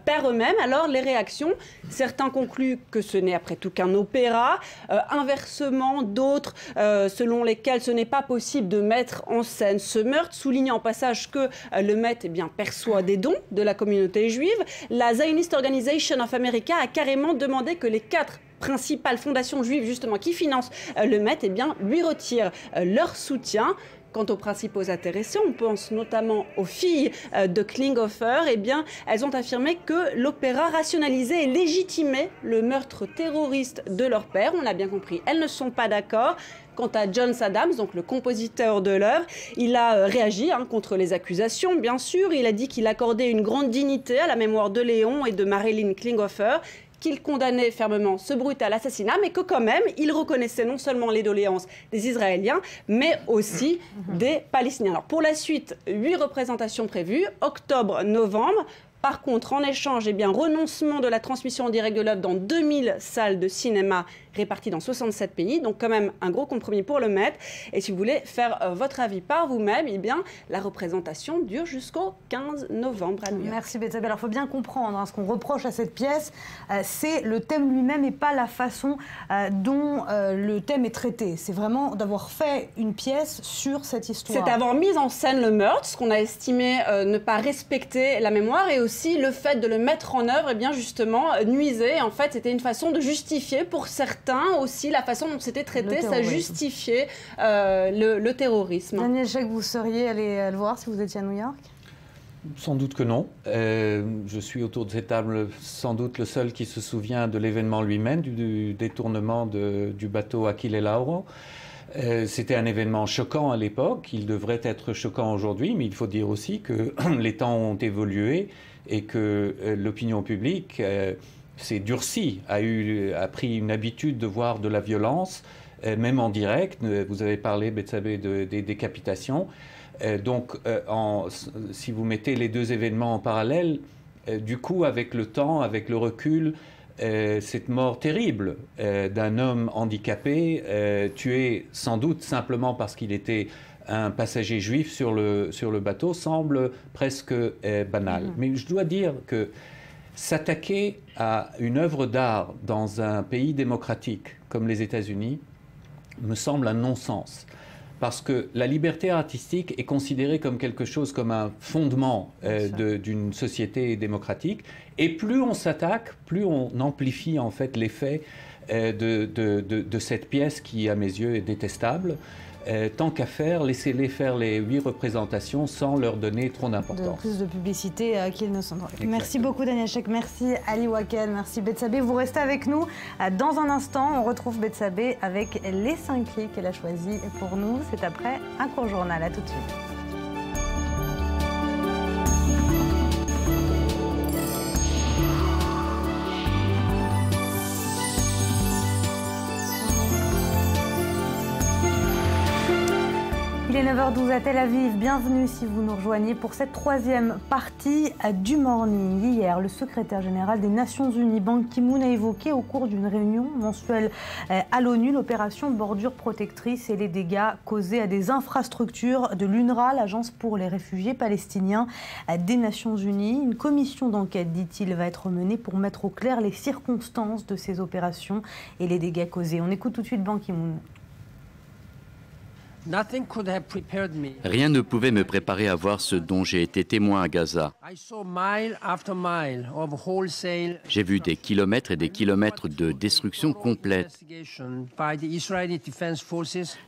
par eux-mêmes. Alors les réactions, certains concluent que ce n'est après tout qu'un opéra, inversement d'autres selon lesquels ce n'est pas possible de mettre en scène ce meurtre, soulignant en passage que le Met perçoit des dons de la communauté juive. La Zionist Organization of America a carrément demandé que les 4 principales fondations juives justement qui financent le Met lui retirent leur soutien. Quant aux principaux intéressés, on pense notamment aux filles de Klinghoffer, elles ont affirmé que l'opéra rationalisait et légitimait le meurtre terroriste de leur père. On l'a bien compris, elles ne sont pas d'accord. Quant à John Adams, donc le compositeur de l'œuvre, il a réagi contre les accusations, bien sûr. Il a dit qu'il accordait une grande dignité à la mémoire de Léon et de Marilyn Klinghoffer, qu'il condamnait fermement ce brutal assassinat, mais que quand même, il reconnaissait non seulement les doléances des Israéliens, mais aussi des Palestiniens. Alors pour la suite, 8 représentations prévues, octobre-novembre. Par contre, en échange, renoncement de la transmission en direct de l'œuvre dans 2000 salles de cinéma réparties dans 67 pays. Donc quand même un gros compromis pour le Met. Et si vous voulez faire votre avis par vous-même, la représentation dure jusqu'au 15 novembre à New York. Merci Betsabé. Alors il faut bien comprendre, ce qu'on reproche à cette pièce, c'est le thème lui-même et pas la façon dont le thème est traité. C'est vraiment d'avoir fait une pièce sur cette histoire. C'est avoir mis en scène le meurtre, ce qu'on a estimé ne pas respecter la mémoire, et aussi le fait de le mettre en œuvre, justement, nuisait. En fait, c'était une façon de justifier pour certains aussi la façon dont c'était traité, ça justifiait le terrorisme. Daniel Sheikh, vous seriez allé le voir si vous étiez à New York? Sans doute que non. Je suis autour de cette table sans doute le seul qui se souvient de l'événement lui-même, du détournement du bateau Achille Lauro. C'était un événement choquant à l'époque, il devrait être choquant aujourd'hui, mais il faut dire aussi que les temps ont évolué et que l'opinion publique s'est durcie, a pris une habitude de voir de la violence, même en direct. Vous avez parlé, Betsabé, des décapitations. Donc, si vous mettez les deux événements en parallèle, du coup, avec le temps, avec le recul, cette mort terrible d'un homme handicapé, tué sans doute simplement parce qu'il était un passager juif sur le bateau, semble presque banal. Mais je dois dire que s'attaquer à une œuvre d'art dans un pays démocratique comme les États-Unis me semble un non-sens. Parce que la liberté artistique est considérée comme quelque chose, comme un fondement d'une société démocratique. Et plus on s'attaque, plus on amplifie en fait l'effet de cette pièce qui, à mes yeux, est détestable. Tant qu'à faire, laissez-les faire les 8 représentations sans leur donner trop d'importance. Plus de publicité qu'ils ne sont pas. Merci beaucoup Daniel Sheikh, merci Ali Wakel, merci Betsabé. Vous restez avec nous. Dans un instant, on retrouve Betsabé avec les 5 clés qu'elle a choisies pour nous. C'est après un court journal. À tout de suite. Il est 9h12 à Tel Aviv. Bienvenue si vous nous rejoignez pour cette 3e partie du Morning. Hier, le secrétaire général des Nations Unies, Ban Ki-moon, a évoqué au cours d'une réunion mensuelle à l'ONU l'opération Bordure Protectrice et les dégâts causés à des infrastructures de l'UNRWA, l'Agence pour les réfugiés palestiniens des Nations Unies. Une commission d'enquête, dit-il, va être menée pour mettre au clair les circonstances de ces opérations et les dégâts causés. On écoute tout de suite Ban Ki-moon. Rien ne pouvait me préparer à voir ce dont j'ai été témoin à Gaza. J'ai vu des kilomètres et des kilomètres de destruction complète.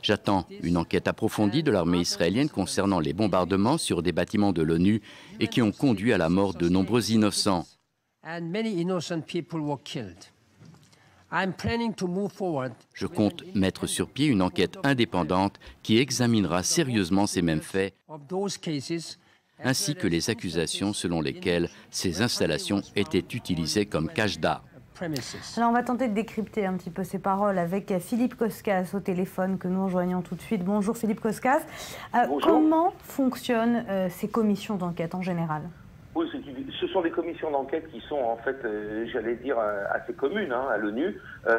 J'attends une enquête approfondie de l'armée israélienne concernant les bombardements sur des bâtiments de l'ONU et qui ont conduit à la mort de nombreux innocents. Je compte mettre sur pied une enquête indépendante qui examinera sérieusement ces mêmes faits, ainsi que les accusations selon lesquelles ces installations étaient utilisées comme cache d'armes. Alors on va tenter de décrypter un petit peu ces paroles avec Philippe Koskas au téléphone que nous rejoignons tout de suite. Bonjour Philippe Koskas. Comment fonctionnent ces commissions d'enquête en général ? Oui, ce sont des commissions d'enquête qui sont en fait, j'allais dire, assez communes à l'ONU,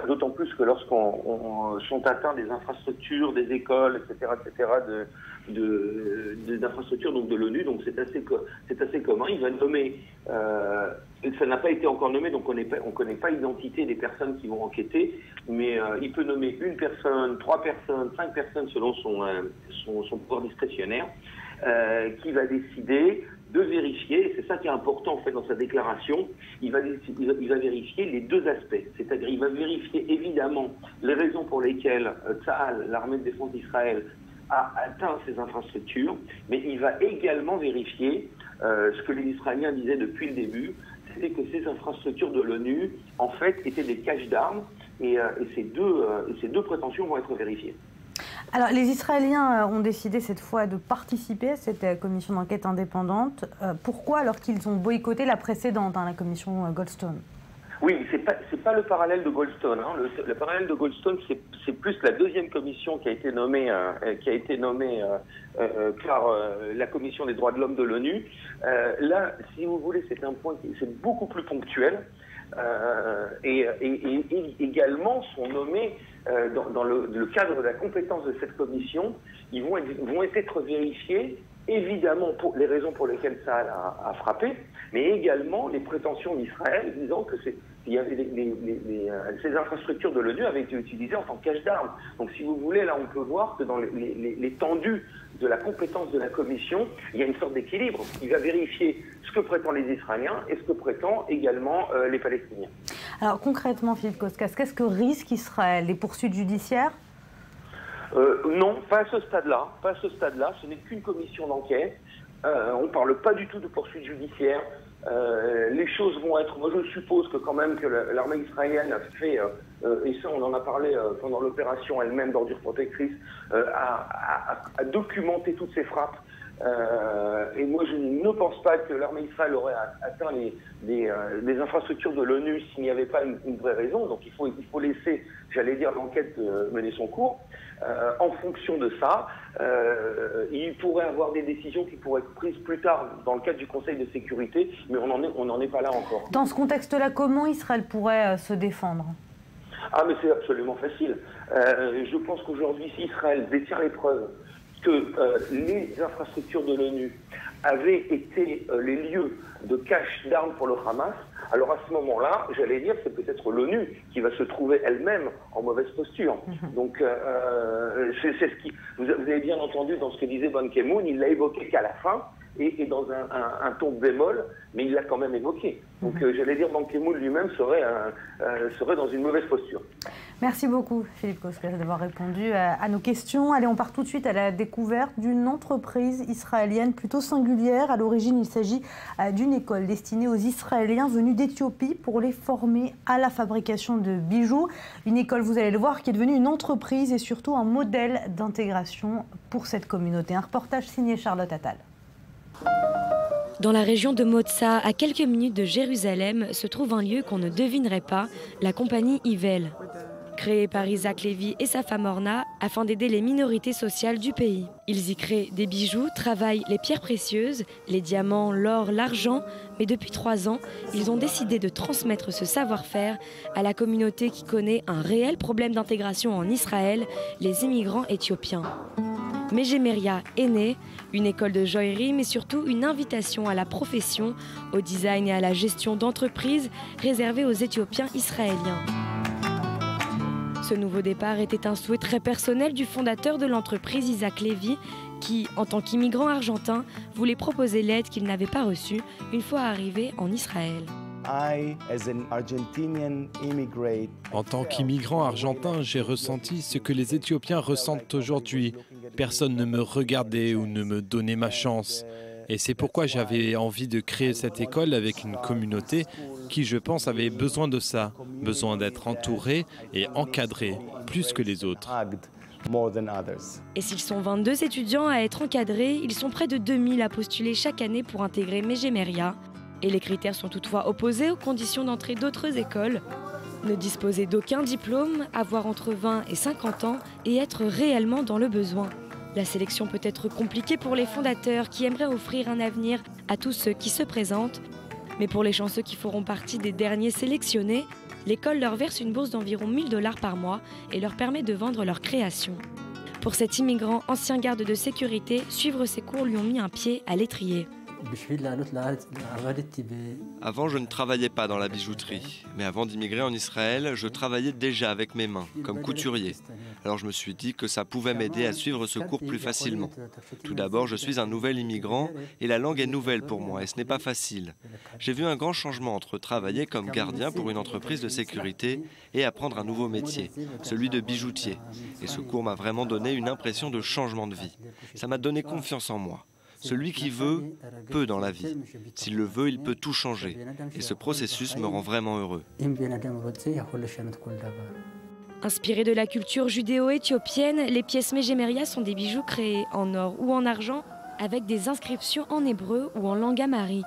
d'autant plus que lorsqu'on sont atteints des infrastructures, des écoles, etc., des infrastructures donc de l'ONU, donc c'est assez commun. Il va nommer, ça n'a pas été encore nommé, donc on ne connaît pas l'identité des personnes qui vont enquêter, mais il peut nommer une personne, 3 personnes, 5 personnes selon son pouvoir discrétionnaire, qui va décider de vérifier, c'est ça qui est important en fait dans sa déclaration, il va vérifier les deux aspects, c'est-à-dire il va vérifier évidemment les raisons pour lesquelles Tsahal, l'armée de défense d'Israël, a atteint ces infrastructures, mais il va également vérifier ce que les Israéliens disaient depuis le début, c'était que ces infrastructures de l'ONU, en fait, étaient des caches d'armes, et ces deux prétentions vont être vérifiées. Alors, les Israéliens ont décidé cette fois de participer à cette commission d'enquête indépendante. Pourquoi, alors qu'ils ont boycotté la précédente, la commission Goldstone? Oui, c'est pas le parallèle de Goldstone. Le parallèle de Goldstone, c'est plus la deuxième commission qui a été nommée, par la Commission des droits de l'homme de l'ONU. Là, si vous voulez, c'est un point qui c'est beaucoup plus ponctuel. Et également sont nommés dans le cadre de la compétence de cette commission, ils vont être vérifiés, évidemment pour les raisons pour lesquelles ça a frappé, mais également les prétentions d'Israël disant que ces infrastructures de l'ONU avaient été utilisées en tant que cache d'armes. Donc si vous voulez, là on peut voir que dans l'étendue de la compétence de la commission, il y a une sorte d'équilibre. Il va vérifier ce que prétendent les Israéliens et ce que prétendent également les Palestiniens. Alors concrètement, Philippe Koskas, qu'est-ce que risque Israël? Les poursuites judiciaires? Non, pas à ce stade-là. Pas à ce stade-là. Ce n'est qu'une commission d'enquête. On ne parle pas du tout de poursuites judiciaires. Les choses vont être... Moi, je suppose que quand même que l'armée israélienne a fait, et ça, on en a parlé pendant l'opération elle-même d'ordure protectrice, a documenté toutes ces frappes. Et moi, je ne pense pas que l'armée israélienne aurait atteint les infrastructures de l'ONU s'il n'y avait pas une vraie raison. Donc, il faut laisser, j'allais dire, l'enquête mener son cours. En fonction de ça, il pourrait avoir des décisions qui pourraient être prises plus tard dans le cadre du Conseil de sécurité, mais on n'en est pas là encore. Dans ce contexte-là, comment Israël pourrait se défendre? Ah, mais c'est absolument facile. Je pense qu'aujourd'hui, si Israël détient les preuves que les infrastructures de l'ONU avaient été les lieux de cache d'armes pour le Hamas, alors à ce moment-là, j'allais dire, c'est peut-être l'ONU qui va se trouver elle-même en mauvaise posture. Donc, c'est ce qui... Vous avez bien entendu dans ce que disait Ban Ki-moon, il l'a évoqué qu'à la fin, et dans un ton bémol, mais il l'a quand même évoqué. Donc j'allais dire, Ban Ki-moon lui-même serait dans une mauvaise posture. Merci beaucoup Philippe Koskas d'avoir répondu à nos questions. Allez, on part tout de suite à la découverte d'une entreprise israélienne plutôt singulière. À l'origine, il s'agit d'une école destinée aux Israéliens venus d'Éthiopie pour les former à la fabrication de bijoux. Une école, vous allez le voir, qui est devenue une entreprise et surtout un modèle d'intégration pour cette communauté. Un reportage signé Charlotte Attal. Dans la région de Motza, à quelques minutes de Jérusalem, se trouve un lieu qu'on ne devinerait pas, la compagnie Hivel. Créée par Isaac Lévy et sa femme Orna afin d'aider les minorités sociales du pays. Ils y créent des bijoux, travaillent les pierres précieuses, les diamants, l'or, l'argent. Mais depuis 3 ans, ils ont décidé de transmettre ce savoir-faire à la communauté qui connaît un réel problème d'intégration en Israël, les immigrants éthiopiens. Megemeria est née, une école de joaillerie, mais surtout une invitation à la profession, au design et à la gestion d'entreprises réservées aux Éthiopiens israéliens. Ce nouveau départ était un souhait très personnel du fondateur de l'entreprise, Isaac Levy, qui, en tant qu'immigrant argentin, voulait proposer l'aide qu'il n'avait pas reçue une fois arrivé en Israël. En tant qu'immigrant argentin, j'ai ressenti ce que les Éthiopiens ressentent aujourd'hui. Personne ne me regardait ou ne me donnait ma chance. Et c'est pourquoi j'avais envie de créer cette école avec une communauté qui, je pense, avait besoin de ça, besoin d'être entouré et encadré, plus que les autres. Et s'ils sont 22 étudiants à être encadrés, ils sont près de 2000 à postuler chaque année pour intégrer Megemeria. Et les critères sont toutefois opposés aux conditions d'entrée d'autres écoles. Ne disposer d'aucun diplôme, avoir entre 20 et 50 ans et être réellement dans le besoin. La sélection peut être compliquée pour les fondateurs qui aimeraient offrir un avenir à tous ceux qui se présentent. Mais pour les chanceux qui feront partie des derniers sélectionnés, l'école leur verse une bourse d'environ 1 000 $ par mois et leur permet de vendre leur création. Pour cet immigrant ancien garde de sécurité, suivre ses cours lui ont mis un pied à l'étrier. Avant, je ne travaillais pas dans la bijouterie, mais avant d'immigrer en Israël, je travaillais déjà avec mes mains, comme couturier. Alors je me suis dit que ça pouvait m'aider à suivre ce cours plus facilement. Tout d'abord, je suis un nouvel immigrant et la langue est nouvelle pour moi et ce n'est pas facile. J'ai vu un grand changement entre travailler comme gardien pour une entreprise de sécurité et apprendre un nouveau métier, celui de bijoutier. Et ce cours m'a vraiment donné une impression de changement de vie. Ça m'a donné confiance en moi. Celui qui veut, peut dans la vie. S'il le veut, il peut tout changer. Et ce processus me rend vraiment heureux. Inspirés de la culture judéo-éthiopienne, les pièces Megemeria sont des bijoux créés en or ou en argent avec des inscriptions en hébreu ou en langue amharique.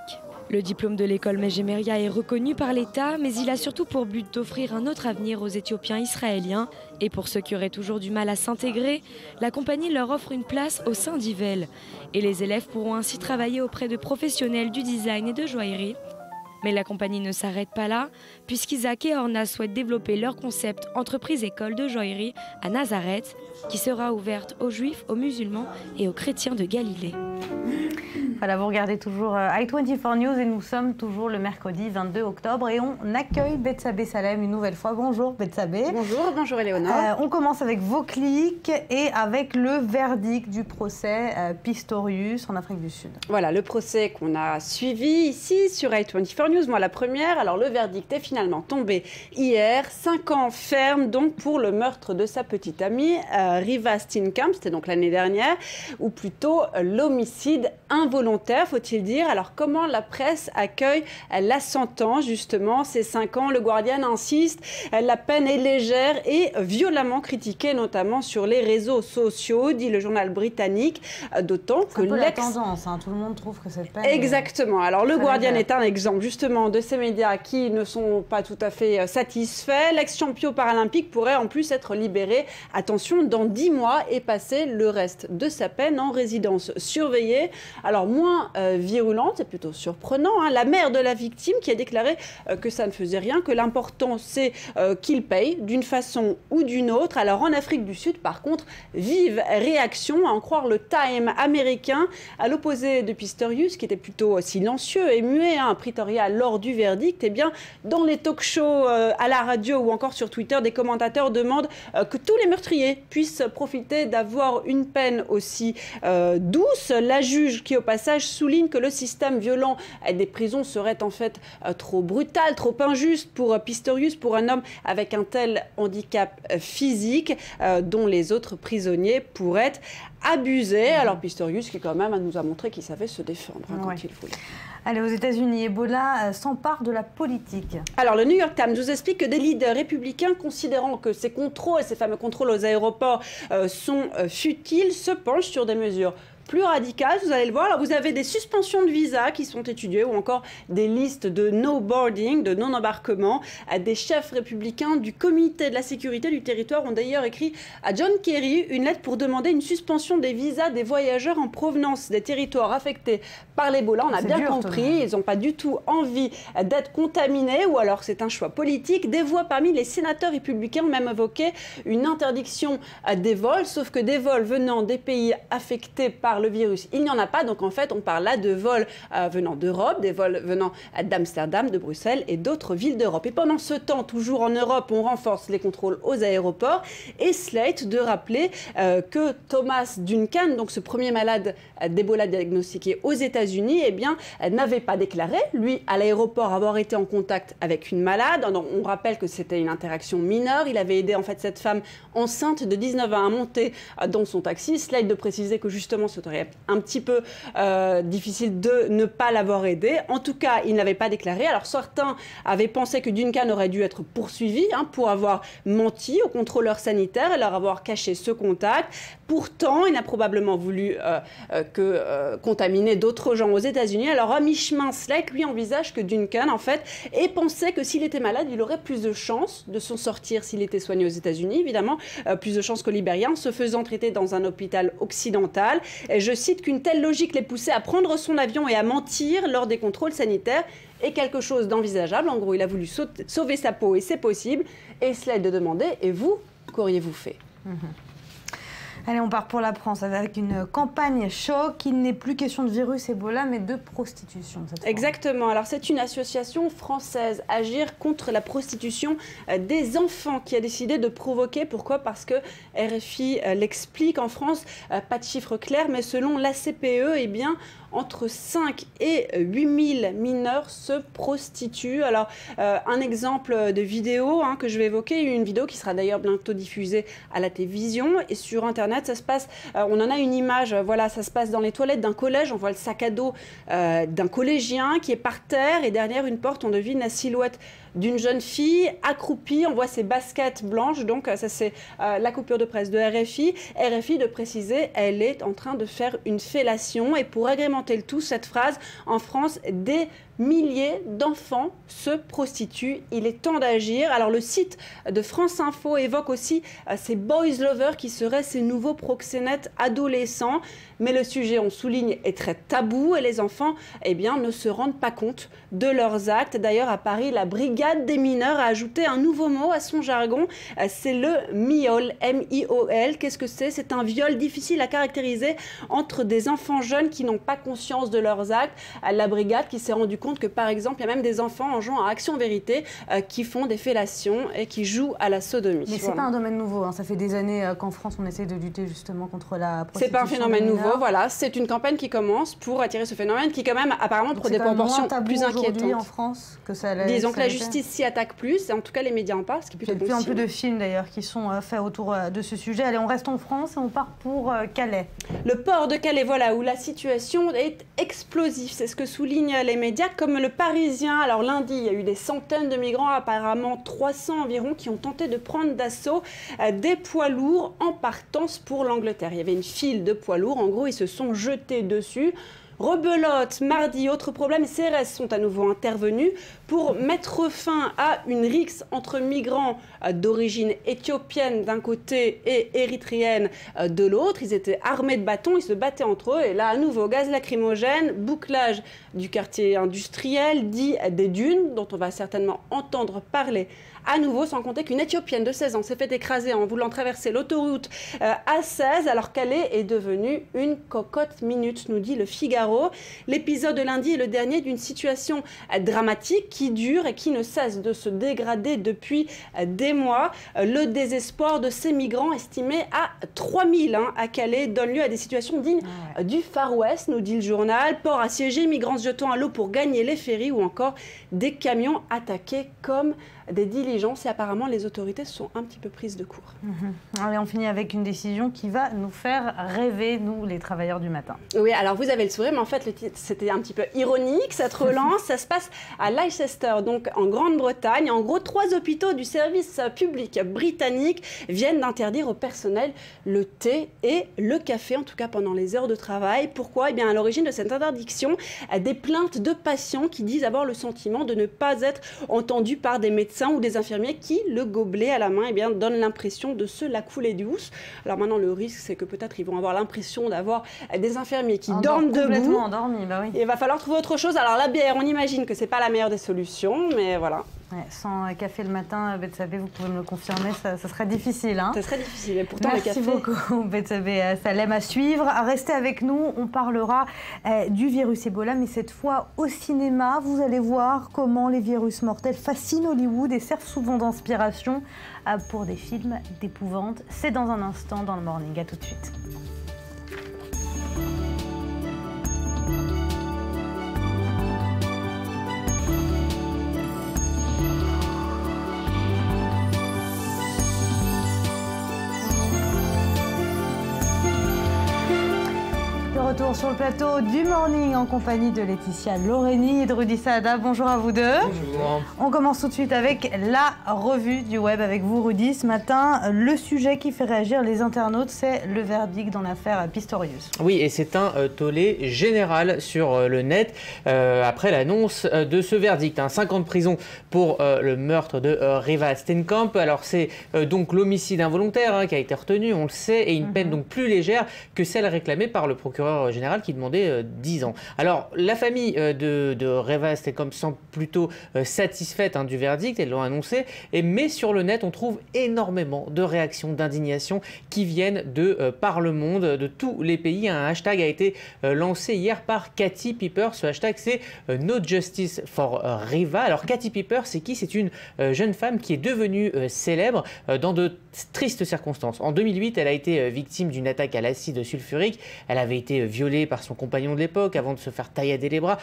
Le diplôme de l'école Megemeria est reconnu par l'État, mais il a surtout pour but d'offrir un autre avenir aux Éthiopiens israéliens. Et pour ceux qui auraient toujours du mal à s'intégrer, la compagnie leur offre une place au sein d'Ivel. Et les élèves pourront ainsi travailler auprès de professionnels du design et de joaillerie. Mais la compagnie ne s'arrête pas là, puisqu'Isaac et Orna souhaitent développer leur concept entreprise-école de joaillerie à Nazareth, qui sera ouverte aux juifs, aux musulmans et aux chrétiens de Galilée. Voilà, vous regardez toujours i24 News et nous sommes toujours le mercredi 22 octobre et on accueille Bethsabée Salem une nouvelle fois. Bonjour Bethsabée. Bonjour, bonjour Éléonore. On commence avec vos clics et avec le verdict du procès Pistorius en Afrique du Sud. Voilà, le procès qu'on a suivi ici sur i24 News, moi la première. Alors le verdict est finalement tombé hier, 5 ans ferme donc pour le meurtre de sa petite amie Riva Steenkamp, c'était donc l'année dernière, ou plutôt l'homicide involontaire, faut-il dire. Alors comment la presse accueille la sentence, justement, ces 5 ans? Le Guardian insiste, la peine est légère et violemment critiquée, notamment sur les réseaux sociaux, dit le journal britannique, d'autant que la tendance, hein, tout le monde trouve que cette peine... Exactement. Alors le Guardian est un exemple, justement, de ces médias qui ne sont pas tout à fait satisfaits. L'ex-champion paralympique pourrait en plus être libéré, attention, dans 10 mois et passer le reste de sa peine en résidence surveillée. Alors, moins virulente, c'est plutôt surprenant, hein, la mère de la victime qui a déclaré que ça ne faisait rien, que l'important c'est qu'il paye d'une façon ou d'une autre. Alors en Afrique du Sud, par contre, vive réaction, à en croire le Time américain, à l'opposé de Pistorius, qui était plutôt silencieux et muet à Pretoria lors du verdict. Eh bien, dans les talk-shows à la radio ou encore sur Twitter, des commentateurs demandent que tous les meurtriers puissent profiter d'avoir une peine aussi douce. La juge qui, au passage, souligne que le système violent des prisons serait en fait trop brutal, trop injuste pour Pistorius, pour un homme avec un tel handicap physique dont les autres prisonniers pourraient abuser. Alors Pistorius qui quand même nous a montré qu'il savait se défendre quand il voulait. Allez, aux États-Unis, Ebola s'empare de la politique. Alors, le New York Times nous explique que des leaders républicains, considérant que ces contrôles, ces fameux contrôles aux aéroports sont futiles, se penchent sur des mesures plus radicales, vous allez le voir. Alors, vous avez des suspensions de visa qui sont étudiées ou encore des listes de no boarding, de non-embarquement. Des chefs républicains du comité de la sécurité du territoire ont d'ailleurs écrit à John Kerry une lettre pour demander une suspension des visas des voyageurs en provenance des territoires affectés par l'Ebola. On a bien compris, ils n'ont pas du tout envie d'être contaminés ou alors c'est un choix politique. Des voix parmi les sénateurs républicains ont même évoqué une interdiction des vols, sauf que des vols venant des pays affectés par part, le virus, il n'y en a pas. Donc en fait, on parle là de vols venant d'Europe, des vols venant d'Amsterdam, de Bruxelles et d'autres villes d'Europe. Et pendant ce temps, toujours en Europe, on renforce les contrôles aux aéroports. Et Slate de rappeler que Thomas Duncan, donc ce premier malade d'Ebola diagnostiqué aux États-Unis, eh bien, n'avait pas déclaré, lui, à l'aéroport, avoir été en contact avec une malade. On rappelle que c'était une interaction mineure. Il avait aidé en fait cette femme enceinte de 19 ans à monter dans son taxi. Slate de préciser que justement, ce serait un petit peu difficile de ne pas l'avoir aidé. En tout cas, il n'avait pas déclaré. Alors certains avaient pensé que Duncan aurait dû être poursuivi pour avoir menti aux contrôleurs sanitaires et leur avoir caché ce contact. Pourtant, il n'a probablement voulu contaminer d'autres gens aux États-Unis. Alors à mi-chemin, Slate lui envisage que Duncan en fait ait pensé que s'il était malade, il aurait plus de chances de s'en sortir s'il était soigné aux États-Unis, évidemment, plus de chances qu'au Libéria, en se faisant traiter dans un hôpital occidental. Et je cite qu'une telle logique l'ait poussé à prendre son avion et à mentir lors des contrôles sanitaires est quelque chose d'envisageable. En gros, il a voulu sauver sa peau et c'est possible. Et Slate de demander, et vous, qu'auriez-vous fait? Allez, on part pour la France avec une campagne choc. Il n'est plus question de virus Ebola, mais de prostitution. Exactement. Alors, c'est une association française, Agir contre la prostitution des enfants, qui a décidé de provoquer. Pourquoi? Parce que RFI l'explique en France, pas de chiffres clairs, mais selon l'ACPE, eh bien, entre 5 et 8 000 mineurs se prostituent. Alors, un exemple de vidéo que je vais évoquer, une vidéo qui sera d'ailleurs bientôt diffusée à la télévision et sur Internet. Ça se passe, on en a une image, voilà, ça se passe dans les toilettes d'un collège. On voit le sac à dos d'un collégien qui est par terre et derrière une porte, on devine la silhouette d'une jeune fille accroupie. On voit ses baskets blanches. Donc, ça, c'est la coupure de presse de RFI. RFI de préciser, elle est en train de faire une fellation. Et pour agrémenter le tout, cette phrase, en France, des milliers d'enfants se prostituent. Il est temps d'agir. Alors, le site de France Info évoque aussi ces boys lovers qui seraient ces nouveaux proxénètes adolescents. Mais le sujet, on souligne, est très tabou et les enfants, eh bien, ne se rendent pas compte de leurs actes. D'ailleurs, à Paris, la brigade des mineurs a ajouté un nouveau mot à son jargon. C'est le miol, M-I-O-L. Qu'est-ce que c'est? C'est un viol difficile à caractériser entre des enfants jeunes qui n'ont pas conscience de leurs actes. La brigade qui s'est rendue compte que, par exemple, il y a même des enfants en jouant à Action Vérité qui font des fellations et qui jouent à la sodomie. Mais c'est pas un domaine nouveau. Ça fait des années qu'en France, on essaie de lutter justement contre la prostitution. C'est pas un phénomène nouveau. Voilà, c'est une campagne qui commence pour attirer ce phénomène qui, quand même, apparemment, prend des proportions plus inquiétantes en France que ça l'est. Disons que la justice s'y attaque plus, et en tout cas les médias en parlent, ce qui est plutôt bon signe. Il y a de plus en plus de films d'ailleurs qui sont faits autour de ce sujet. Allez, on reste en France et on part pour Calais. Le port de Calais, voilà, où la situation est explosive. C'est ce que soulignent les médias, comme le Parisien. Alors lundi, il y a eu des centaines de migrants, apparemment 300 environ, qui ont tenté de prendre d'assaut des poids lourds en partance pour l'Angleterre. Il y avait une file de poids lourds. En gros, ils se sont jetés dessus. Rebelote, mardi, autre problème, les CRS sont à nouveau intervenus pour mettre fin à une rixe entre migrants d'origine éthiopienne d'un côté et érythréenne de l'autre. Ils étaient armés de bâtons, ils se battaient entre eux. Et là, à nouveau, gaz lacrymogène, bouclage du quartier industriel, dit des dunes, dont on va certainement entendre parler à nouveau, sans compter qu'une Éthiopienne de 16 ans s'est fait écraser en voulant traverser l'autoroute A16, alors Calais est devenue une cocotte minute, nous dit le Figaro. L'épisode de lundi est le dernier d'une situation dramatique qui dure et qui ne cesse de se dégrader depuis des mois. Le désespoir de ces migrants, estimés à 3000 à Calais, donne lieu à des situations dignes du Far West, nous dit le journal. Port assiégé, migrants se jetant à l'eau pour gagner les ferries ou encore des camions attaqués comme des diligences, et apparemment les autorités sont un petit peu prises de court. Allez, on finit avec une décision qui va nous faire rêver, nous, les travailleurs du matin. Oui, alors vous avez le sourire, mais en fait, c'était un petit peu ironique, cette relance. Ça se passe à Leicester, donc en Grande-Bretagne. En gros, 3 hôpitaux du service public britannique viennent d'interdire au personnel le thé et le café, en tout cas pendant les heures de travail. Pourquoi? Eh bien, à l'origine de cette interdiction, des plaintes de patients qui disent avoir le sentiment de ne pas être entendus par des médecins ou des infirmiers qui, le gobelet à la main, eh bien, donnent l'impression de se la couler douce. Alors maintenant, le risque, c'est que peut-être ils vont avoir l'impression d'avoir des infirmiers qui dorment debout. Complètement endormis, bah oui. Il va falloir trouver autre chose. Alors la bière, on imagine que c'est pas la meilleure des solutions, mais voilà. Ouais, sans café le matin, Betsabé, vous pouvez me le confirmer, ça serait difficile. Hein, ça serait difficile, et pourtant merci le café... beaucoup, Betsabé Salem, à suivre. Restez avec nous, on parlera du virus Ebola, mais cette fois au cinéma. Vous allez voir comment les virus mortels fascinent Hollywood et servent souvent d'inspiration pour des films d'épouvante. C'est dans un instant dans le Morning, à tout de suite. Retour sur le plateau du Morning en compagnie de Laetitia Loreni et de Rudy Saada. Bonjour à vous deux. Bonjour. On commence tout de suite avec la revue du web avec vous, Rudy. Ce matin, le sujet qui fait réagir les internautes, c'est le verdict dans l'affaire Pistorius. Oui, et c'est un tollé général sur le net après l'annonce de ce verdict. 5 ans de prison pour le meurtre de Riva Steenkamp. Alors c'est donc l'homicide involontaire qui a été retenu, on le sait, et une peine donc plus légère que celle réclamée par le procureur général qui demandait 10 ans. Alors la famille de Riva Steenkamp semble plutôt satisfaite du verdict, elles l'ont annoncé, mais sur le net on trouve énormément de réactions, d'indignation qui viennent de par le monde, de tous les pays. Un hashtag a été lancé hier par Katie Piper. Ce hashtag c'est No Justice for Riva. Alors Katie Piper, c'est qui? C'est une jeune femme qui est devenue célèbre dans de tristes circonstances. En 2008, elle a été victime d'une attaque à l'acide sulfurique. Elle avait été violée par son compagnon de l'époque avant de se faire taillader les bras,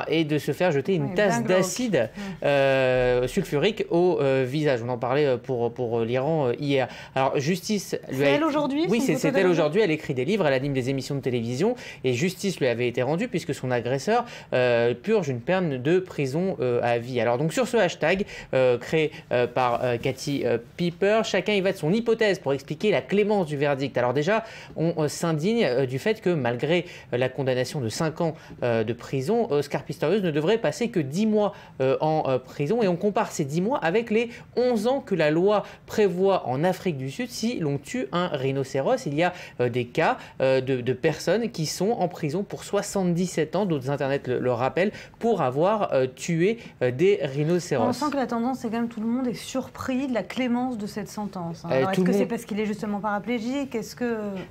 et de se faire jeter une tasse d'acide sulfurique au visage. On en parlait pour l'Iran hier. Alors justice lui a... C'est elle aujourd'hui? Oui, c'est elle aujourd'hui. Elle écrit des livres, elle anime des émissions de télévision et justice lui avait été rendue puisque son agresseur purge une peine de prison à vie. Alors donc sur ce hashtag créé par Katie Piper, chacun y va de son hypothèse pour expliquer la clémence du verdict. Alors déjà, on s'indigne du fait que malgré la condamnation de 5 ans de prison, Oscar Pistorius ne devrait passer que 10 mois en prison, et on compare ces 10 mois avec les 11 ans que la loi prévoit en Afrique du Sud si l'on tue un rhinocéros. Il y a des cas de personnes qui sont en prison pour 77 ans, d'autres internets le rappellent, pour avoir tué des rhinocéros. On sent que la tendance, c'est quand même tout le monde est surpris de la clémence de cette sentence. Alors est-ce que c'est parce qu'il est justement paraplégique?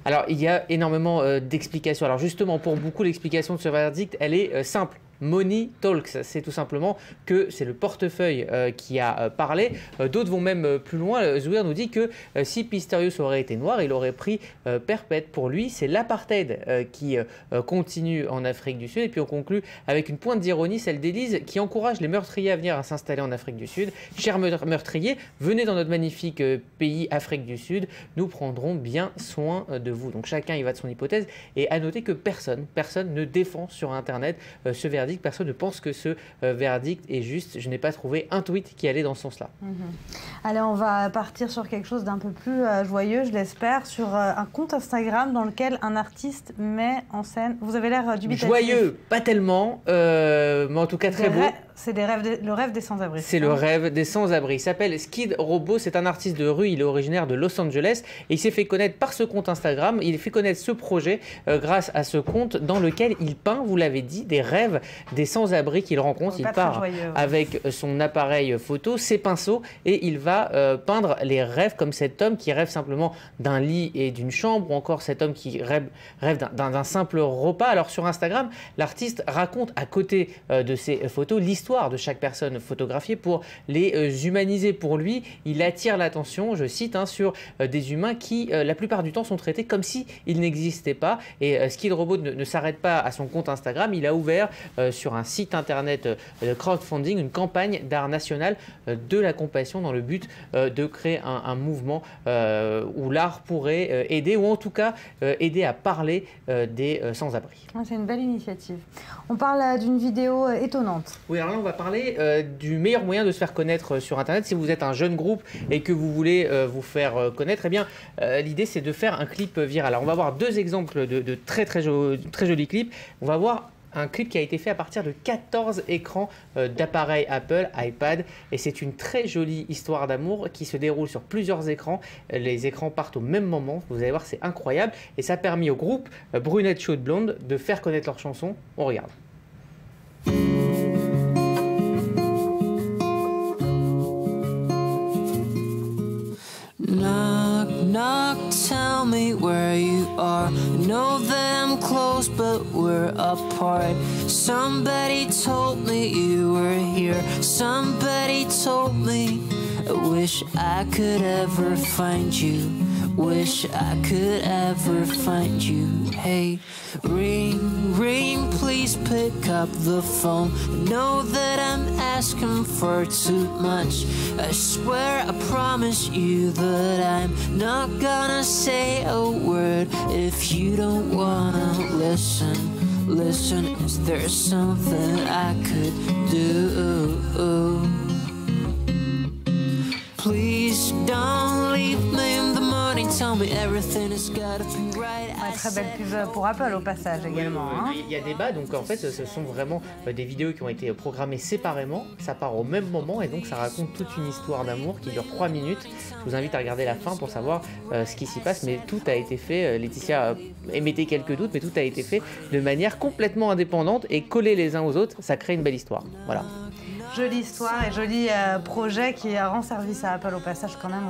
Alors il y a énormément d'explications. Alors justement, pour beaucoup, l'explication de ce verdict, elle est simple. Money Talks, c'est tout simplement que c'est le portefeuille qui a parlé. D'autres vont même plus loin. Zouir nous dit que si Pistorius aurait été noir, il aurait pris perpète. Pour lui, c'est l'apartheid qui continue en Afrique du Sud. Et puis on conclut avec une pointe d'ironie, celle d'Élise, qui encourage les meurtriers à venir à s'installer en Afrique du Sud. Chers meurtriers, venez dans notre magnifique pays Afrique du Sud, nous prendrons bien soin de vous. Donc chacun y va de son hypothèse. Et à noter que personne ne défend sur Internet ce verdict. Personne ne pense que ce verdict est juste. Je n'ai pas trouvé un tweet qui allait dans ce sens-là. Allez, on va partir sur quelque chose d'un peu plus joyeux, je l'espère, sur un compte Instagram dans lequel un artiste met en scène... Vous avez l'air dubitatif. Joyeux, pas tellement, mais en tout cas très beau. C'est le rêve des sans-abri. C'est le rêve des sans-abri. Il s'appelle Skid Row. C'est un artiste de rue. Il est originaire de Los Angeles et il s'est fait connaître par ce compte Instagram. Il a fait connaître ce projet grâce à ce compte dans lequel il peint, vous l'avez dit, des rêves des sans-abri qu'il rencontre. Il part avec son appareil photo, ses pinceaux, et il va peindre les rêves, comme cet homme qui rêve simplement d'un lit et d'une chambre, ou encore cet homme qui rêve d'un simple repas. Alors sur Instagram, l'artiste raconte à côté de ces photos l'histoire de chaque personne photographiée pour les humaniser. Pour lui, il attire l'attention, je cite, sur des humains qui, la plupart du temps, sont traités comme s'ils n'existaient pas. Et Skid Row ne s'arrête pas à son compte Instagram. Il a ouvert sur un site internet de crowdfunding une campagne d'art national de la compassion dans le but de créer un mouvement où l'art pourrait aider, ou en tout cas aider à parler des sans-abri. C'est une belle initiative. On parle d'une vidéo étonnante. Oui, alors là, on va parler du meilleur moyen de se faire connaître sur Internet. Si vous êtes un jeune groupe et que vous voulez vous faire connaître, eh bien, l'idée, c'est de faire un clip viral. Alors, on va voir deux exemples de très jolis clips. On va voir un clip qui a été fait à partir de 14 écrans d'appareils Apple, iPad, et c'est une très jolie histoire d'amour qui se déroule sur plusieurs écrans. Les écrans partent au même moment, vous allez voir, c'est incroyable, et ça a permis au groupe Brunette Chaude Blonde de faire connaître leur chanson. On regarde. tell me where you are. I know that I'm close, but we're apart. Somebody told me you were here. Somebody told me. I wish I could ever find you. Wish I could ever find you. Hey, ring, ring, please pick up the phone. I know that I'm asking for too much. I swear I promise you that I'm not gonna say a word if you don't wanna listen. Listen, is there something I could do? Please don't leave me in the morning. Tell me everything has gotta be right. Très belle pub pour Apple au passage également. Hein. Il y a débat, donc en fait ce sont vraiment des vidéos qui ont été programmées séparément, ça part au même moment et donc ça raconte toute une histoire d'amour qui dure 3 minutes. Je vous invite à regarder la fin pour savoir ce qui s'y passe, mais tout a été fait, Laetitia émettait quelques doutes, mais tout a été fait de manière complètement indépendante et collés les uns aux autres, ça crée une belle histoire. Voilà. Jolie histoire et joli projet qui rend service à Apple au passage quand même,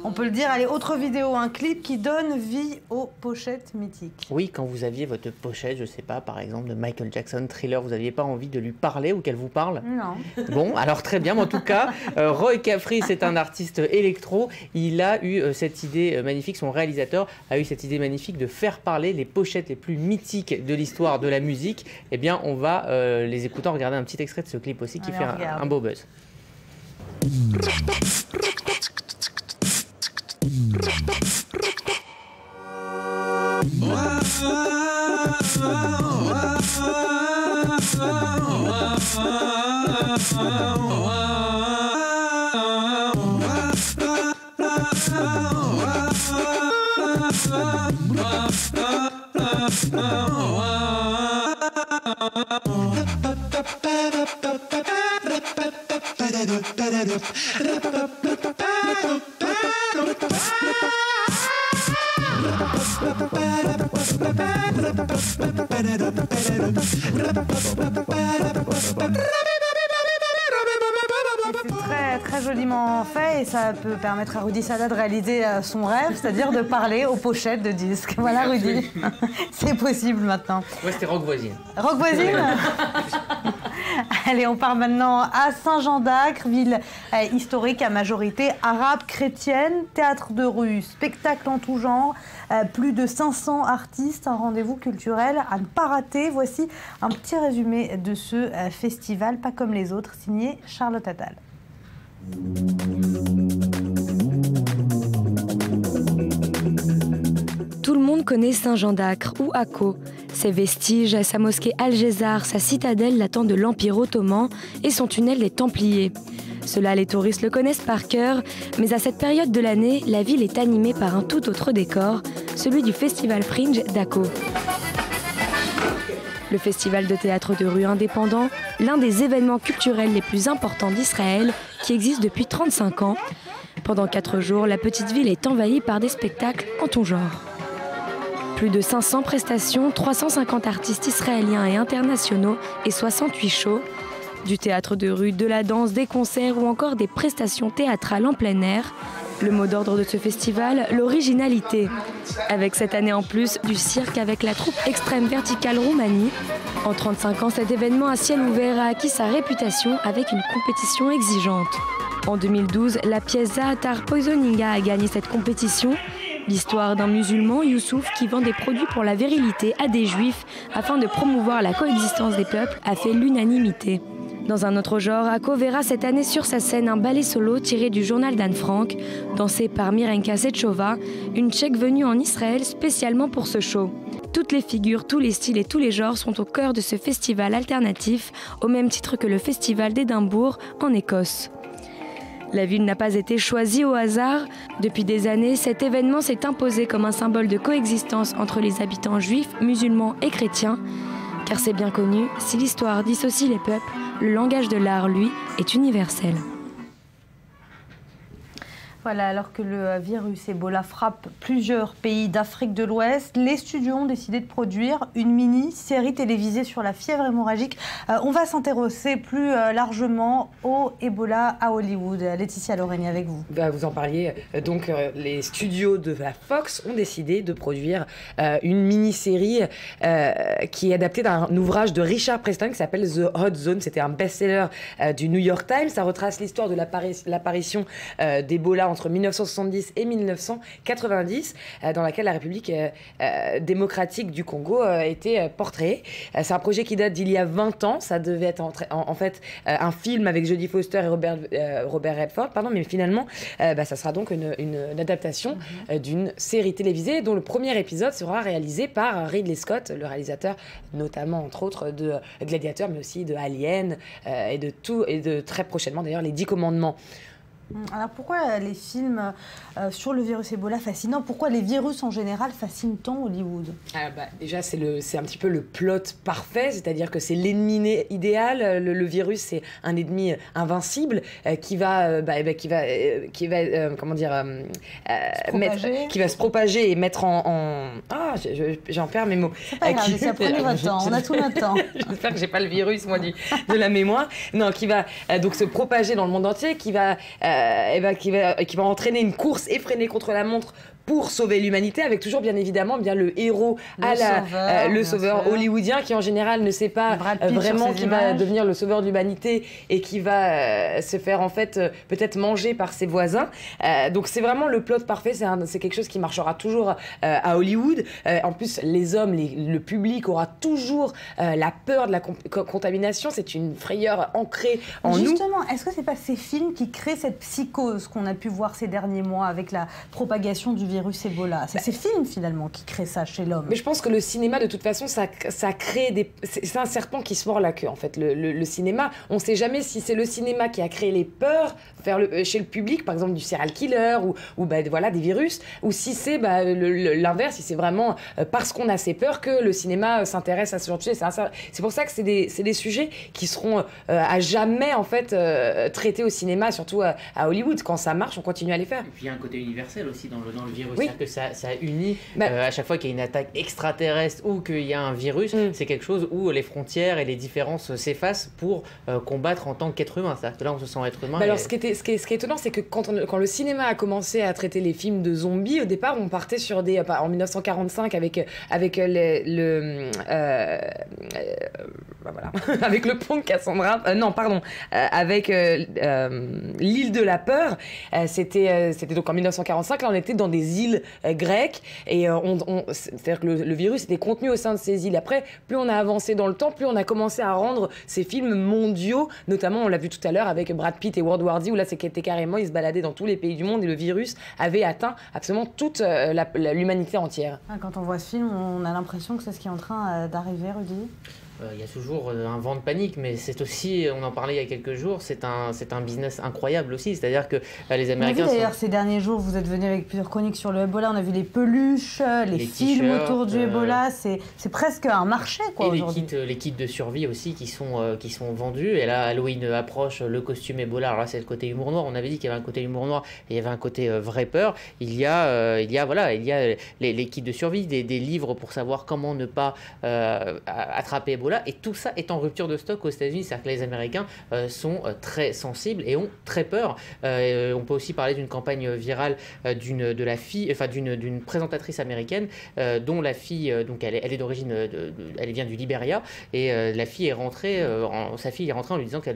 on peut le dire. Allez, autre vidéo, un clip qui donne vie aux pochettes mythiques. Oui, quand vous aviez votre pochette, je sais pas, par exemple de Michael Jackson, Thriller, vous n'aviez pas envie de lui parler ou qu'elle vous parle? Non. Bon, alors très bien, mais en tout cas, Roy Caffrey, c'est un artiste électro, il a eu cette idée magnifique, son réalisateur a eu cette idée magnifique de faire parler les pochettes les plus mythiques de l'histoire de la musique. Eh bien, on va les écouter, regarder un petit extrait de ce clip aussi qui fait un beau buzz. C'est très joliment fait et ça peut permettre à Rudy Sada de réaliser son rêve, c'est-à-dire de parler aux pochettes de disques. Voilà Rudy, c'est possible maintenant. Ouais, c'était Rock Voisine. Rock Voisine. Allez, on part maintenant à Saint-Jean-d'Acre, ville historique à majorité arabe chrétienne, théâtre de rue, spectacle en tout genre, plus de 500 artistes, un rendez-vous culturel à ne pas rater. Voici un petit résumé de ce festival, pas comme les autres, signé Charlotte Attal. Tout le monde connaît Saint-Jean-d'Acre ou Akko. Ses vestiges, sa mosquée Al-Gézar, sa citadelle datant de l'Empire ottoman et son tunnel des Templiers. Cela, les touristes le connaissent par cœur, mais à cette période de l'année, la ville est animée par un tout autre décor, celui du Festival Fringe d'Akko. Le festival de théâtre de rue indépendant, l'un des événements culturels les plus importants d'Israël, qui existe depuis 35 ans. Pendant 4 jours, la petite ville est envahie par des spectacles en tout genre. Plus de 500 prestations, 350 artistes israéliens et internationaux et 68 shows. Du théâtre de rue, de la danse, des concerts ou encore des prestations théâtrales en plein air. Le mot d'ordre de ce festival, l'originalité. Avec cette année en plus du cirque avec la troupe Extrême Verticale Roumanie. En 35 ans, cet événement à ciel ouvert a acquis sa réputation avec une compétition exigeante. En 2012, la pièce Zaatar Poisoninga a gagné cette compétition. L'histoire d'un musulman, Youssouf, qui vend des produits pour la virilité à des juifs afin de promouvoir la coexistence des peuples, a fait l'unanimité. Dans un autre genre, Akko verra cette année sur sa scène un ballet solo tiré du journal d'Anne Frank, dansé par Mirenka Sechova, une Tchèque venue en Israël spécialement pour ce show. Toutes les figures, tous les styles et tous les genres sont au cœur de ce festival alternatif, au même titre que le festival d'Édimbourg en Écosse. La ville n'a pas été choisie au hasard. Depuis des années, cet événement s'est imposé comme un symbole de coexistence entre les habitants juifs, musulmans et chrétiens. Car c'est bien connu, si l'histoire dissocie les peuples, le langage de l'art, lui, est universel. Voilà, alors que le virus Ebola frappe plusieurs pays d'Afrique de l'Ouest, les studios ont décidé de produire une mini-série télévisée sur la fièvre hémorragique. On va s'intéresser plus largement au Ebola à Hollywood. Laetitia Lorraine, avec vous. Vous en parliez, donc les studios de la Fox ont décidé de produire une mini-série qui est adaptée d'un ouvrage de Richard Preston qui s'appelle The Hot Zone. C'était un best-seller du New York Times. Ça retrace l'histoire de l'apparition d'Ebola entre 1970 et 1990, dans laquelle la République démocratique du Congo a été portrayée. C'est un projet qui date d'il y a 20 ans. Ça devait être en fait un film avec Jodie Foster et Robert Redford, mais finalement, ça sera donc une adaptation d'une série télévisée dont le premier épisode sera réalisé par Ridley Scott, le réalisateur notamment, entre autres, de Gladiator, mais aussi de Alien et de très prochainement d'ailleurs les 10 commandements. Alors pourquoi les films sur le virus Ebola fascinants? Pourquoi les virus en général fascinent tant Hollywood? Déjà, c'est un petit peu le plot parfait, c'est-à-dire que c'est l'ennemi idéal. Le virus, c'est un ennemi invincible qui va se propager et mettre j'en perds mes mots. C'est pas grave, ça prenez votre temps, on a tout notre temps. J'espère que j'ai pas le virus, moi, de la mémoire. Non, qui va donc se propager dans le monde entier, qui va entraîner une course effrénée contre la montre pour sauver l'humanité, avec toujours bien évidemment le héros, le sauveur hollywoodien qui en général ne sait pas vraiment qui va devenir le sauveur de l'humanité et qui va se faire en fait peut-être manger par ses voisins. Donc c'est vraiment le plot parfait, c'est quelque chose qui marchera toujours à Hollywood. En plus les hommes, le public aura toujours la peur de la contamination, c'est une frayeur ancrée en nous. Justement, est-ce que c'est pas ces films qui créent cette psychose qu'on a pu voir ces derniers mois avec la propagation du virus Ebola? C'est ces films finalement qui créent ça chez l'homme. Mais je pense que le cinéma, de toute façon, ça crée c'est un serpent qui se mord la queue en fait. Le cinéma, on ne sait jamais si c'est le cinéma qui a créé les peurs chez le public, par exemple du serial killer ou des virus, ou si c'est l'inverse, si c'est vraiment parce qu'on a ces peurs que le cinéma s'intéresse à ce genre de sujet. C'est pour ça que c'est des sujets qui seront à jamais en fait traités au cinéma, surtout à Hollywood. Quand ça marche, on continue à les faire. Et puis il y a un côté universel aussi dans le virus. Oui. C'est-à-dire que ça unit à chaque fois qu'il y a une attaque extraterrestre ou qu'il y a un virus, c'est quelque chose où les frontières et les différences s'effacent pour combattre en tant qu'être humain. C'est-à-dire que là, on se sent être humain. Alors, ce qui est étonnant, c'est que quand le cinéma a commencé à traiter les films de zombies, au départ, on partait sur en 1945 avec avec le pont de Cassandra. Avec l'île de la peur. C'était donc en 1945. Là, on était dans des îles grecques et c'est-à-dire que le virus était contenu au sein de ces îles. Après, plus on a avancé dans le temps, plus on a commencé à rendre ces films mondiaux, notamment on l'a vu tout à l'heure avec Brad Pitt et World War Z, où là c'était carrément, ils se baladaient dans tous les pays du monde et le virus avait atteint absolument toute l'humanité entière. Quand on voit ce film, on a l'impression que c'est ce qui est en train d'arriver, Rudy. Il y a toujours un vent de panique, mais c'est aussi, on en parlait il y a quelques jours, c'est un business incroyable aussi. C'est-à-dire que les Américains. On a vu d'ailleurs ces derniers jours, vous êtes venu avec plusieurs chroniques sur le Ebola, on a vu les peluches, les films autour du Ebola, c'est presque un marché aujourd'hui. Et les kits de survie aussi qui sont vendus. Et là, Halloween approche, le costume Ebola. Alors là, c'est le côté humour noir. On avait dit qu'il y avait un côté humour noir et il y avait un côté vraie peur. Il y a les kits de survie, des livres pour savoir comment ne pas attraper Ebola. Et tout ça est en rupture de stock aux États-Unis. C'est-à-dire que les Américains sont très sensibles et ont très peur. On peut aussi parler d'une campagne virale d'une présentatrice américaine dont la fille, donc elle est d'origine, elle vient du Libéria, et la fille est rentrée, sa fille est rentrée en lui disant que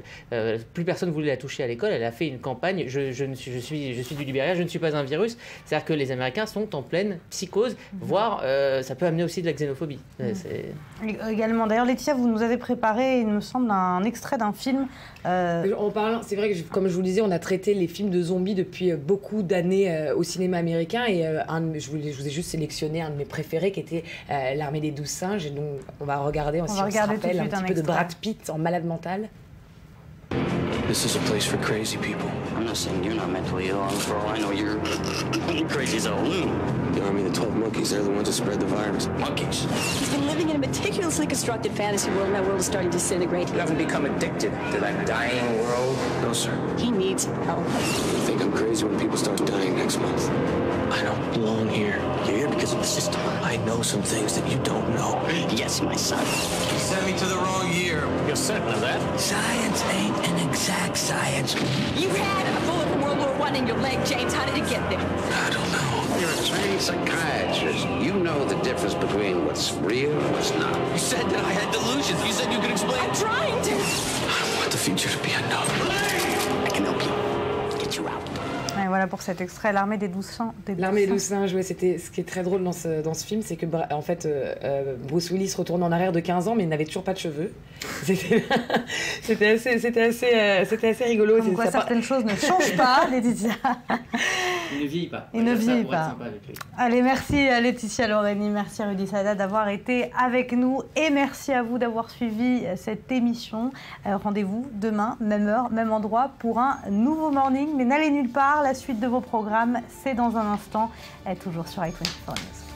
plus personne voulait la toucher à l'école. Elle a fait une campagne, je suis du Libéria, je ne suis pas un virus. C'est-à-dire que les Américains sont en pleine psychose, voire ça peut amener aussi de la xénophobie. Également, d'ailleurs, Laetitia, vous nous avez préparé, il me semble, un extrait d'un film. En parlant, c'est vrai que, comme je vous le disais, on a traité les films de zombies depuis beaucoup d'années au cinéma américain, et je vous ai juste sélectionné un de mes préférés qui était L'Armée des 12 singes, et donc on va regarder, on se rappelle un petit peu de Brad Pitt en malade mental. This is a place for crazy people. I'm not saying you're not mentally ill, bro. I know you're crazy as a loon. You're army, the 12 monkeys, they're the ones that spread the virus. Monkeys? He's been living in a meticulously constructed fantasy world, and that world is starting to disintegrate. You haven't become addicted to that dying world? No, sir. He needs help. You think I'm crazy when people start dying next month? I don't belong here. You're here because of the system. I know some things that you don't know. Yes, my son. You sent me to the wrong year. You're certain of that? Science ain't an exact science. You had a bullet from World War I in your leg, James. How did it get there? I don't know. You're a trained psychiatrist. You know the difference between what's real and what's not. You said that I had delusions. You said you could explain. I'm trying to. I want the future to be enough. I can help you. Get you out. Et voilà pour cet extrait, l'armée des 12 singes. L'armée des 12 singes, ouais, c'était ce qui est très drôle dans ce film, c'est que en fait, Bruce Willis retourne en arrière de 15 ans, mais il n'avait toujours pas de cheveux. C'était assez rigolo. Comme quoi certaines choses ne changent pas, Laetitia. Il ne vieillit pas. Il ne vieillit pas. Allez, merci Laetitia Loreni, merci Rudy Sada d'avoir été avec nous et merci à vous d'avoir suivi cette émission. Rendez-vous demain, même heure, même endroit pour un nouveau morning, mais n'allez nulle part. La suite de vos programmes, c'est dans un instant, toujours sur i24 News.